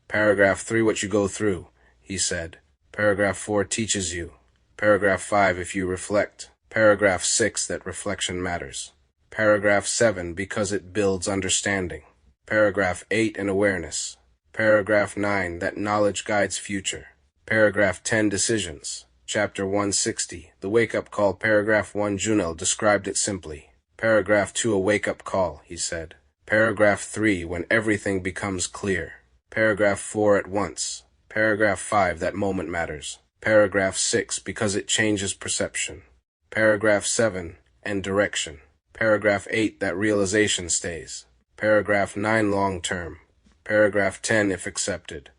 Paragraph 3 What you go through, he said. Paragraph 4 Teaches you. Paragraph 5 If you reflect. Paragraph 6 That reflection matters. Paragraph 7 Because it builds understanding. Paragraph 8 An awareness. Paragraph 9 That knowledge guides future. Paragraph 10 Decisions. Chapter 160 The wake-up call. Paragraph 1 Jonel described it simply. Paragraph 2 A wake-up call, he said. Paragraph 3 When everything becomes clear. Paragraph 4 At once. Paragraph 5 That moment matters. Paragraph 6 Because it changes perception. Paragraph 7 And direction. Paragraph 8 That realization stays. Paragraph 9 Long term. Paragraph 10 If accepted.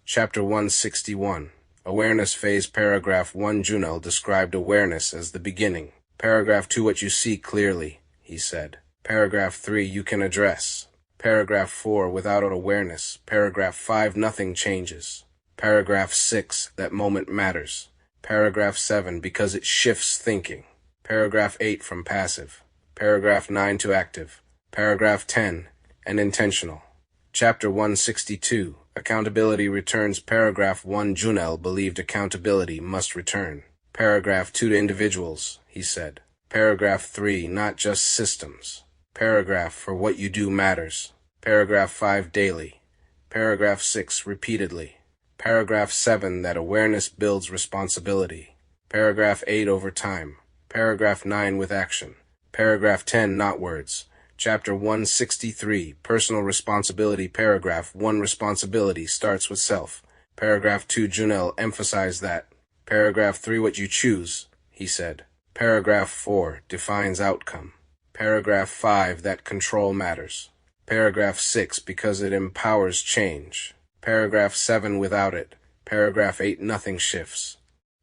Chapter 161 Awareness phase. Paragraph 1 Jonel described awareness as the beginning. Paragraph 2 What you see clearly, he said. Paragraph 3 You can address. Paragraph 4 Without awareness. Paragraph 5 Nothing changes. Paragraph 6 That moment matters. Paragraph 7 Because it shifts thinking. Paragraph 8 From passive. Paragraph 9 To active. Paragraph 10 And intentional. Chapter 162 Accountability returns. Paragraph 1 Jonel believed accountability must return. Paragraph 2 To individuals, he said. Paragraph 3 Not just systems. Paragraph For what you do matters. Paragraph 5 Daily. Paragraph 6 Repeatedly. Paragraph 7 That awareness builds responsibility. Paragraph 8 Over time. Paragraph 9 With action. Paragraph 10 Not words. Chapter 163 Personal responsibility. Paragraph 1 Responsibility starts with self. Paragraph 2 Jonel emphasized that. Paragraph 3 What you choose, he said. Paragraph 4 Defines outcome. Paragraph 5 That control matters. Paragraph 6 Because it empowers change. Paragraph 7 Without it. Paragraph 8 Nothing shifts.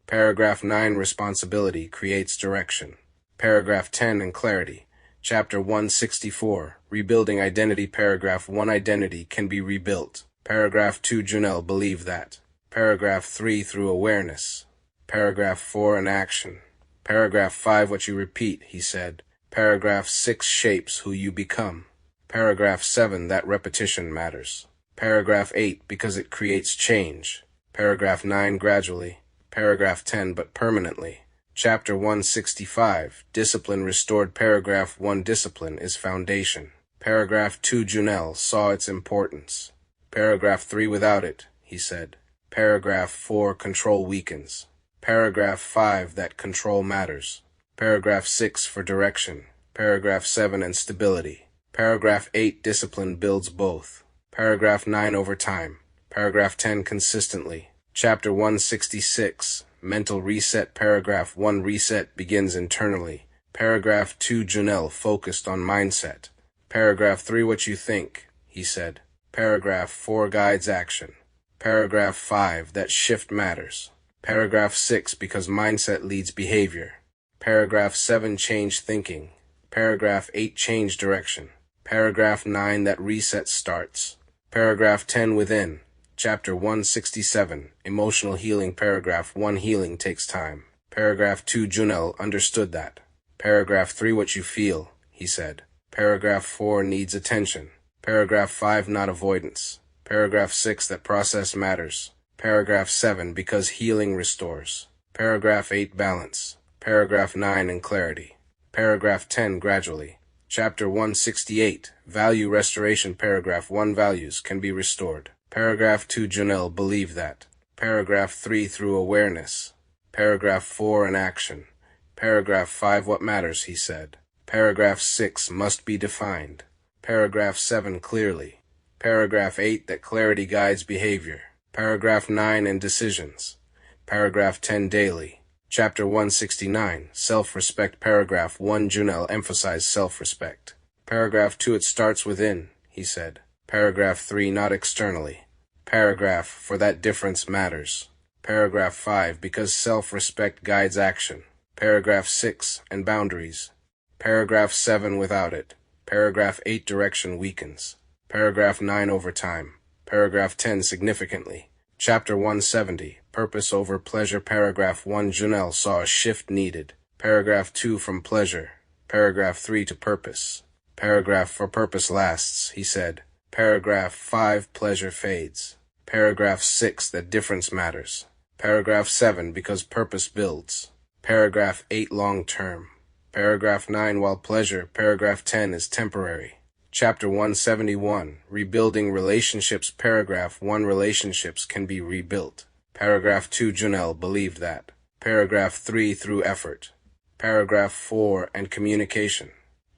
Paragraph 9 Responsibility creates direction. Paragraph 10 And clarity. Chapter 164 Rebuilding identity. Paragraph 1 Identity can be rebuilt. Paragraph 2 Jonel believed that. Paragraph 3 Through awareness. Paragraph 4 An action. Paragraph 5 What you repeat, he said. Paragraph 6 Shapes who you become. Paragraph 7 That repetition matters. Paragraph 8 Because it creates change. Paragraph 9 Gradually. Paragraph 10 But permanently. Chapter 165 Discipline restored. Paragraph 1 Discipline is foundation. Paragraph 2 Jonel saw its importance. Paragraph 3 Without it, he said. Paragraph 4 Control weakens. Paragraph 5 That control matters. Paragraph 6 For direction. Paragraph 7 And stability. Paragraph 8 Discipline builds both. Paragraph 9 Over time. Paragraph 10 Consistently. Chapter 166 Mental reset. Paragraph 1 Reset begins internally. Paragraph 2 Jonel focused on mindset. Paragraph 3 What you think, he said. Paragraph 4 Guides action. Paragraph 5 That shift matters. Paragraph 6 Because mindset leads behavior. Paragraph 7 Change thinking. Paragraph 8 Change direction. Paragraph 9 That reset starts. Paragraph 10 Within. Chapter 167 Emotional healing. Paragraph 1 Healing takes time. Paragraph 2 Jonel understood that. Paragraph 3 What you feel, he said. Paragraph 4 Needs attention. Paragraph 5 Not avoidance. Paragraph 6 That process matters. Paragraph 7 Because healing restores. Paragraph 8 Balance. Paragraph 9 And clarity. Paragraph 10 Gradually. Chapter 168 Value restoration. Paragraph 1 Values can be restored. Paragraph 2 Jonel believed that. Paragraph 3 through awareness. Paragraph 4 in action. Paragraph 5 what matters, he said. Paragraph 6 must be defined. Paragraph 7 clearly. Paragraph 8 that clarity guides behavior. Paragraph 9 in decisions. Paragraph 10 daily. Chapter 169, Self-Respect. Paragraph 1 Jonel emphasized self-respect. Paragraph 2 it starts within, he said. Paragraph 3 not externally. Paragraph for that difference matters. Paragraph 5 because self-respect guides action. Paragraph 6 and boundaries. Paragraph 7 without it. Paragraph 8 direction weakens. Paragraph 9 over time. Paragraph 10 significantly. Chapter 170, Purpose over Pleasure. Paragraph 1 Jonel saw a shift needed. Paragraph 2 from pleasure. Paragraph 3 to purpose. Paragraph for purpose lasts, he said. Paragraph 5 pleasure fades. Paragraph 6 that difference matters. Paragraph 7 because purpose builds. Paragraph 8 long term. Paragraph 9 while pleasure. Paragraph 10 is temporary. Chapter 171, Rebuilding Relationships. Paragraph 1 relationships can be rebuilt. Paragraph 2 Jonel believed that. Paragraph 3 through effort. Paragraph 4 and communication.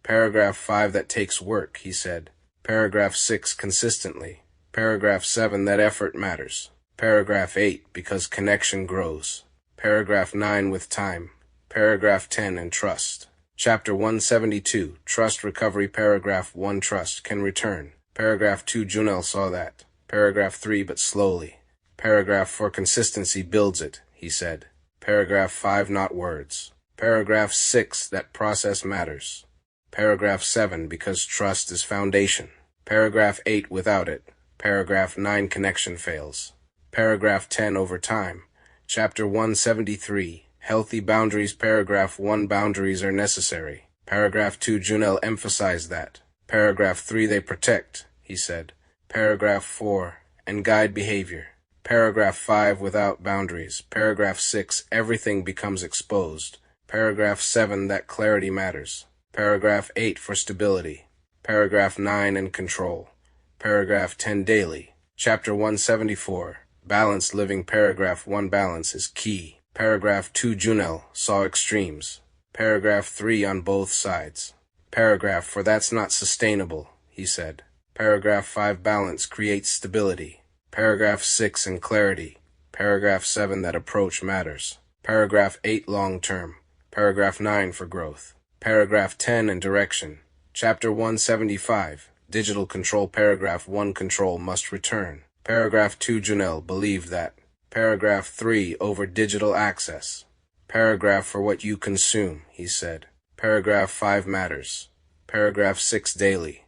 Paragraph 5 that takes work, he said. Paragraph 6 consistently. Paragraph 7 that effort matters. Paragraph 8 because connection grows. Paragraph 9 with time. Paragraph 10 and trust. Chapter 172, Trust Recovery. Paragraph 1 Trust can return. Paragraph 2 Jonel saw that. Paragraph 3 but slowly. Paragraph 4 consistency builds it, he said. Paragraph 5 not words. Paragraph 6 that process matters. Paragraph 7 because trust is foundation. Paragraph 8 without it. Paragraph 9 connection fails. Paragraph 10 over time. Chapter 173, Healthy Boundaries. Paragraph 1 Boundaries are necessary. Paragraph 2 Jonel emphasized that. Paragraph 3 they protect, he said. Paragraph 4 and guide behavior. Paragraph 5 without boundaries. Paragraph 6 everything becomes exposed. Paragraph 7 that clarity matters. Paragraph 8 for stability. Paragraph 9 and control. Paragraph 10 daily. Chapter 174, Balanced Living. Paragraph 1 balance is key. Paragraph 2 Jonel saw extremes. Paragraph 3 on both sides. Paragraph 4 that's not sustainable, he said. Paragraph 5 balance creates stability. Paragraph 6 and clarity. Paragraph 7 that approach matters. Paragraph 8 long term. Paragraph 9 for growth. Paragraph 10 and direction. Chapter 175, Digital Control. Paragraph 1 Control must return. Paragraph 2 Jonel believed that. Paragraph 3 over digital access. Paragraph for what you consume, he said. Paragraph 5 matters. Paragraph 6 daily.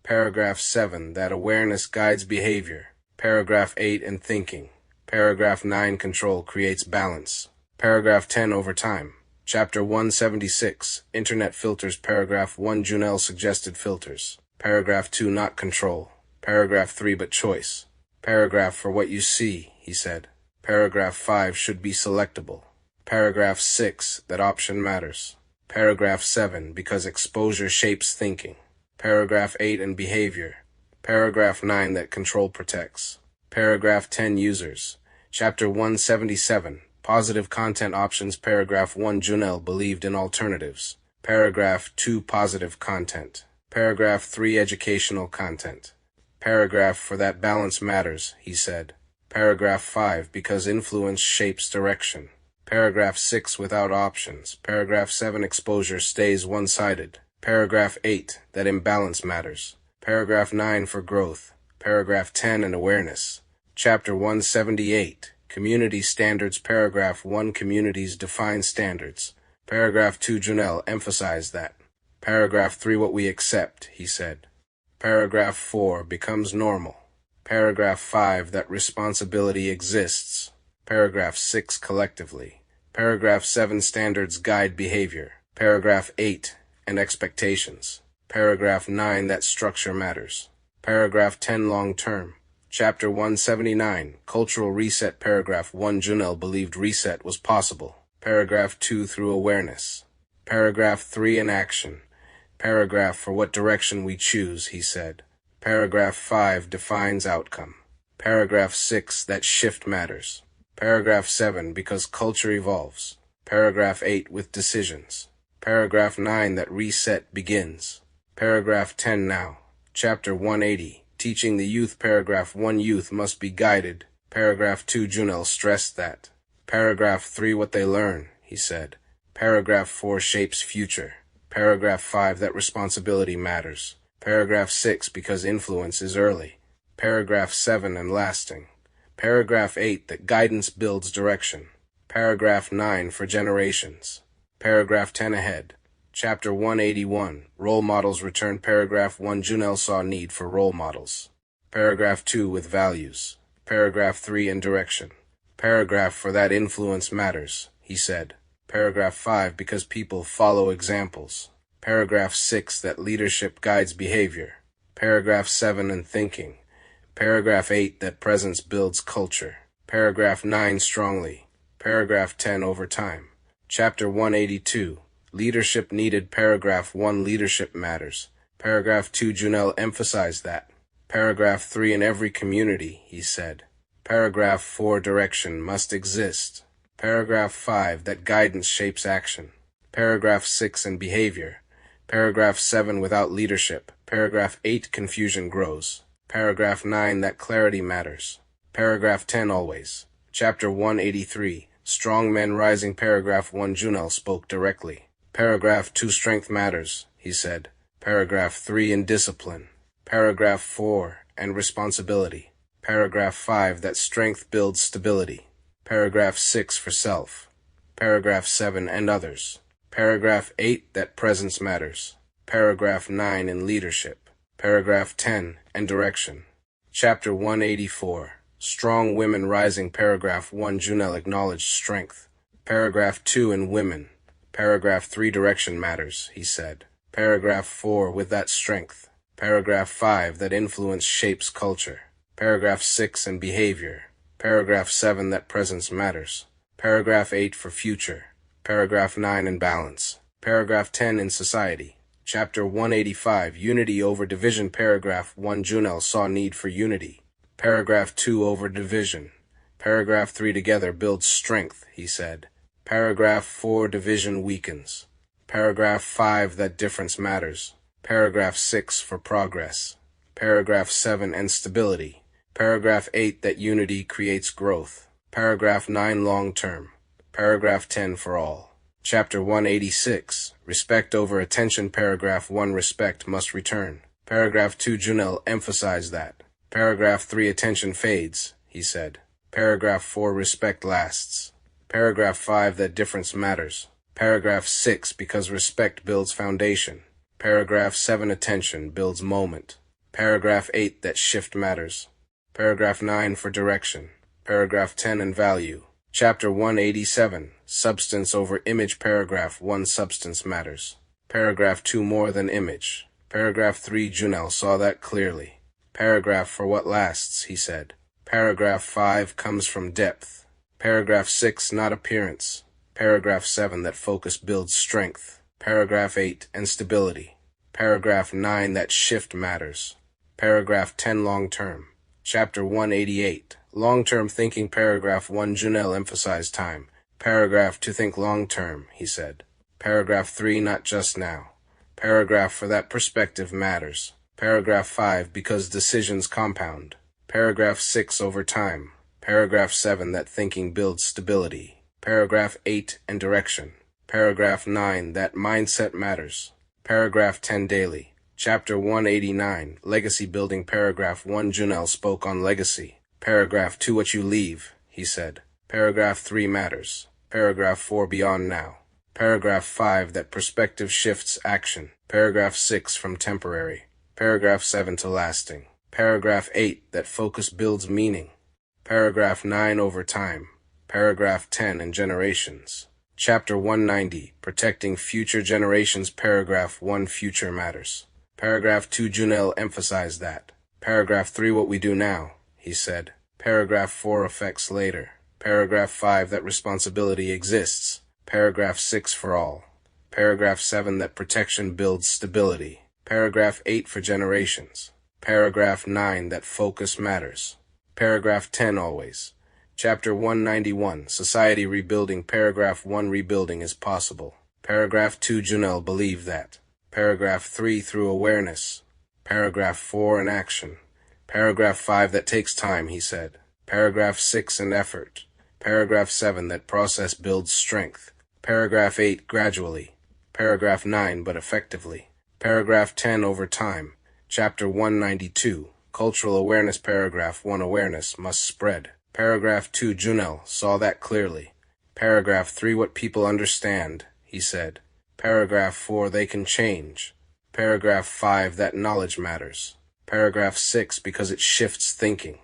Paragraph 7 that awareness guides behavior. Paragraph 8 and thinking. Paragraph 9 control creates balance. Paragraph 10 over time. Chapter 176, Internet Filters. Paragraph 1 Jonel suggested filters. Paragraph 2 not control. Paragraph 3 but choice. Paragraph for what you see, he said. Paragraph 5 should be selectable. Paragraph 6 that option matters. Paragraph 7 because exposure shapes thinking. Paragraph 8 and behavior. Paragraph 9 that control protects. Paragraph 10 users. Chapter 177, Positive Content Options. Paragraph 1 Jonel believed in alternatives. Paragraph 2 Positive content. Paragraph 3 Educational content. Paragraph for that balance matters, he said. Paragraph 5 because influence shapes direction. Paragraph 6 without options. Paragraph 7 exposure stays one-sided. Paragraph 8 that imbalance matters. Paragraph 9 for growth. Paragraph 10 and awareness. Chapter 178, Community Standards. Paragraph 1 Communities define standards. Paragraph 2 Jonel emphasized that. Paragraph 3 what we accept, he said. Paragraph 4 becomes normal. Paragraph 5 that responsibility exists. Paragraph 6 collectively. Paragraph 7 standards guide behavior. Paragraph 8 and expectations. Paragraph 9 that structure matters. Paragraph 10 long term. Chapter 179, Cultural Reset. Paragraph 1 Jonel believed reset was possible. Paragraph 2 through awareness. Paragraph 3 in action. Paragraph for what direction we choose, he said. Paragraph 5 defines outcome. Paragraph 6 that shift matters. Paragraph 7, because culture evolves. Paragraph 8, with decisions. Paragraph 9, that reset begins. Paragraph 10 now. Chapter 180, teaching the youth. Paragraph 1, youth must be guided. Paragraph 2, Jonel stressed that. Paragraph 3, what they learn, he said. Paragraph 4, shapes future. Paragraph 5, that responsibility matters. Paragraph 6, because influence is early. Paragraph 7, and lasting. Paragraph 8, that guidance builds direction. Paragraph 9, for generations. Paragraph 10, ahead. Chapter 181, role models return. Paragraph 1, Jonel saw need for role models. Paragraph 2, with values. Paragraph 3, and direction. Paragraph 4, that influence matters, he said. Paragraph 5, because people follow examples. Paragraph 6, that leadership guides behavior. Paragraph 7, and thinking. Paragraph 8, that presence builds culture. Paragraph 9, strongly. Paragraph 10, over time. Chapter 182, leadership needed. Paragraph 1, leadership matters. Paragraph 2, Jonel emphasized that. Paragraph 3, in every community, he said. Paragraph 4, direction must exist. Paragraph 5, that guidance shapes action. Paragraph 6, and behavior. Paragraph 7, without leadership. Paragraph 8, confusion grows. Paragraph 9, that clarity matters. Paragraph 10, always. Chapter 183, strong men rising. Paragraph 1, Jonel spoke directly. Paragraph 2, strength matters, he said. Paragraph 3, in discipline. Paragraph 4, and responsibility. Paragraph 5, that strength builds stability. Paragraph 6, for self. Paragraph 7, and others. Paragraph 8, that presence matters. Paragraph 9, in leadership. Paragraph 10, and direction. Chapter 184, strong women rising. Paragraph 1, Jonel acknowledged strength. Paragraph 2, in women. Paragraph 3, direction matters, he said. Paragraph 4, with that strength. Paragraph 5, that influence shapes culture. Paragraph 6, in behavior. Paragraph 7, that presence matters. Paragraph 8, for future. Paragraph 9, in balance. Paragraph 10, in society. Chapter 185, unity over division. Paragraph 1, Jonel saw need for unity. Paragraph 2, over division. Paragraph 3, together builds strength, he said. Paragraph 4, division weakens. Paragraph 5, that difference matters. Paragraph 6, for progress. Paragraph 7, and stability. Paragraph 8, that unity creates growth. Paragraph 9, long-term. Paragraph 10, for all. Chapter 186, respect over attention. Paragraph 1, respect must return. Paragraph 2, Jonel emphasized that. Paragraph 3, attention fades, he said. Paragraph 4, respect lasts. Paragraph 5, that difference matters. Paragraph 6, because respect builds foundation. Paragraph 7, attention builds moment. Paragraph 8, that shift matters. Paragraph 9, for direction. Paragraph 10, and value. Chapter 187, substance over image. Paragraph 1, substance matters. Paragraph 2, more than image. Paragraph 3, Jonel saw that clearly. Paragraph 4, what lasts, he said. Paragraph 5, comes from depth. Paragraph 6, not appearance. Paragraph 7, that focus builds strength. Paragraph 8, and stability. Paragraph 9, that shift matters. Paragraph 10, long-term. Chapter 188, long-term thinking. Paragraph 1, Jonel emphasized time. Paragraph 2, think long-term, he said. Paragraph 3, not just now. Paragraph 4, that perspective matters. Paragraph 5, because decisions compound. Paragraph 6, over time. Paragraph 7, that thinking builds stability. Paragraph 8, and direction. Paragraph 9, that mindset matters. Paragraph 10, daily. Chapter 189, legacy building. Paragraph 1, Jonel spoke on legacy. Paragraph 2, what you leave, he said. Paragraph 3, matters. Paragraph 4, beyond now. Paragraph 5, that perspective shifts action. Paragraph 6, from temporary. Paragraph 7, to lasting. Paragraph 8, that focus builds meaning. Paragraph 9, over time. Paragraph 10, and generations. Chapter 190, protecting future generations. Paragraph 1, future matters. Paragraph 2, Jonel emphasized that. Paragraph 3, what we do now, he said. Paragraph 4, effects later. Paragraph 5, that responsibility exists. Paragraph 6, for all. Paragraph 7, that protection builds stability. Paragraph 8, for generations. Paragraph 9, that focus matters. Paragraph 10, always. Chapter 191, Society Rebuilding. Paragraph 1, Rebuilding is possible. Paragraph 2, Jonel believed that. Paragraph 3, through awareness. Paragraph 4, in action. Paragraph 5, that takes time, he said. Paragraph 6, in effort. Paragraph 7, that process builds strength. Paragraph 8, gradually. Paragraph 9, but effectively. Paragraph 10, over time. Chapter 192, Cultural Awareness. Paragraph 1, awareness must spread. Paragraph 2, Jonel saw that clearly. Paragraph 3, what people understand, he said. Paragraph 4, they can change. Paragraph 5, that knowledge matters. Paragraph 6, because it shifts thinking.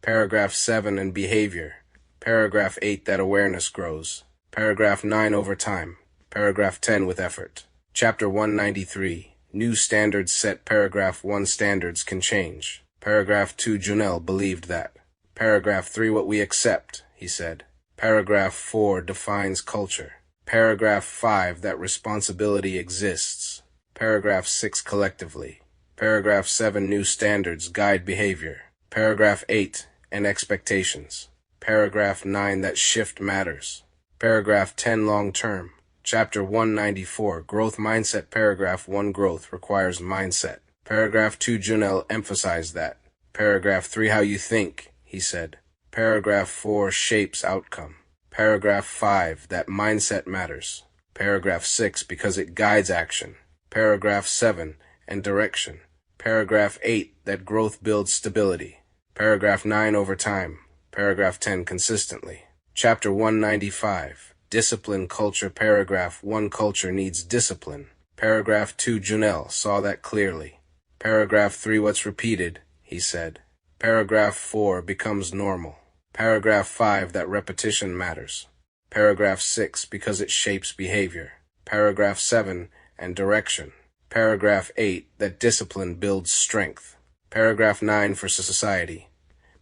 Paragraph 7, in behavior. Paragraph 8, that awareness grows. Paragraph 9, over time. Paragraph 10, with effort. Chapter 193, New Standards Set. Paragraph 1, standards can change. Paragraph 2, Jonel believed that. Paragraph 3, what we accept, he said. Paragraph 4, defines culture. Paragraph 5, that responsibility exists. Paragraph 6, collectively. Paragraph 7, new standards guide behavior. Paragraph 8, and expectations. Paragraph 9, that shift matters. Paragraph 10, long-term. Chapter 194, growth mindset. Paragraph 1, growth requires mindset. Paragraph 2, Jonel emphasized that. Paragraph 3, how you think, he said. Paragraph 4, shapes outcome. Paragraph 5, that mindset matters. Paragraph 6, because it guides action. Paragraph 7, and direction. Paragraph 8, that growth builds stability. Paragraph 9, over time. Paragraph 10, consistently. Chapter 195, discipline culture. Paragraph 1, culture needs discipline. Paragraph 2, Jonel saw that clearly. Paragraph 3, what's repeated, he said. Paragraph 4, becomes normal. Paragraph 5, that repetition matters. Paragraph 6, because it shapes behavior. Paragraph 7, and direction. Paragraph 8, that discipline builds strength. Paragraph 9, for society.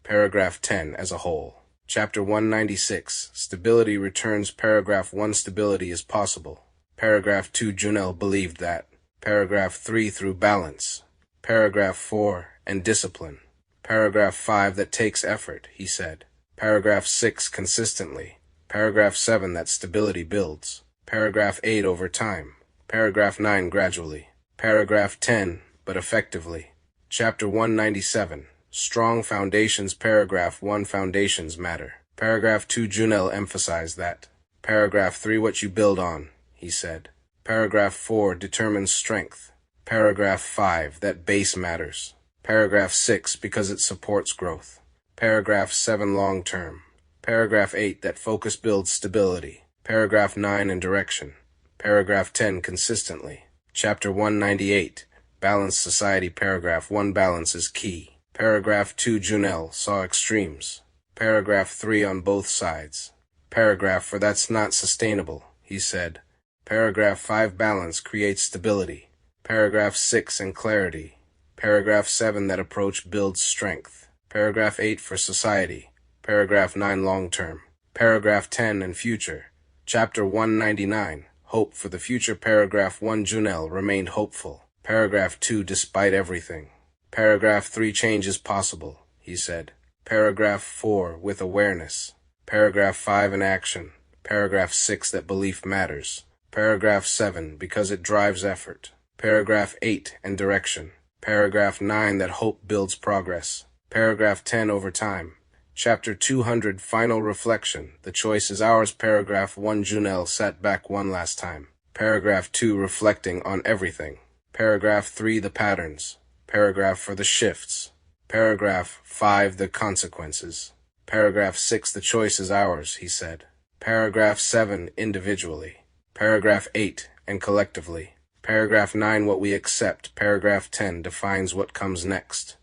Paragraph 10, as a whole. Chapter 196, stability returns. Paragraph 1, stability is possible. Paragraph 2, Jonel believed that. Paragraph 3, through balance. Paragraph 4, and discipline. Paragraph 5, that takes effort, he said. Paragraph 6, consistently. Paragraph 7, that stability builds. Paragraph 8, over time. Paragraph 9, gradually. Paragraph 10, but effectively. Chapter 197, strong foundations. Paragraph 1, foundations matter. Paragraph 2, Jonel emphasized that. Paragraph 3, what you build on, he said. Paragraph 4, determines strength. Paragraph 5, that base matters. Paragraph 6, because it supports growth. Paragraph 7, long-term. Paragraph 8, that focus builds stability. Paragraph 9, and direction. Paragraph 10, consistently. Chapter 198, balanced society. Paragraph 1, balance is key. Paragraph 2, Jonel saw extremes. Paragraph 3, on both sides. Paragraph 4, that's not sustainable, he said. Paragraph 5, balance creates stability. Paragraph 6, and clarity. Paragraph 7, that approach builds strength. Paragraph 8, for society. Paragraph 9, long-term. Paragraph 10, and future. Chapter 199, hope for the future. Paragraph 1, Jonel remained hopeful. Paragraph 2, despite everything. Paragraph 3, change is possible, he said. Paragraph 4, with awareness. Paragraph 5, in action. Paragraph 6, that belief matters. Paragraph 7, because it drives effort. Paragraph 8, and direction. Paragraph 9, that hope builds progress. Paragraph 10, over time. Chapter 200, final reflection. The choice is ours. Paragraph 1, Jonel sat back one last time. Paragraph 2, reflecting on everything. Paragraph 3, the patterns. Paragraph 4, the shifts. Paragraph 5, the consequences. Paragraph 6, the choice is ours, he said. Paragraph 7, individually. Paragraph 8, and collectively. Paragraph 9, what we accept. Paragraph 10, defines what comes next.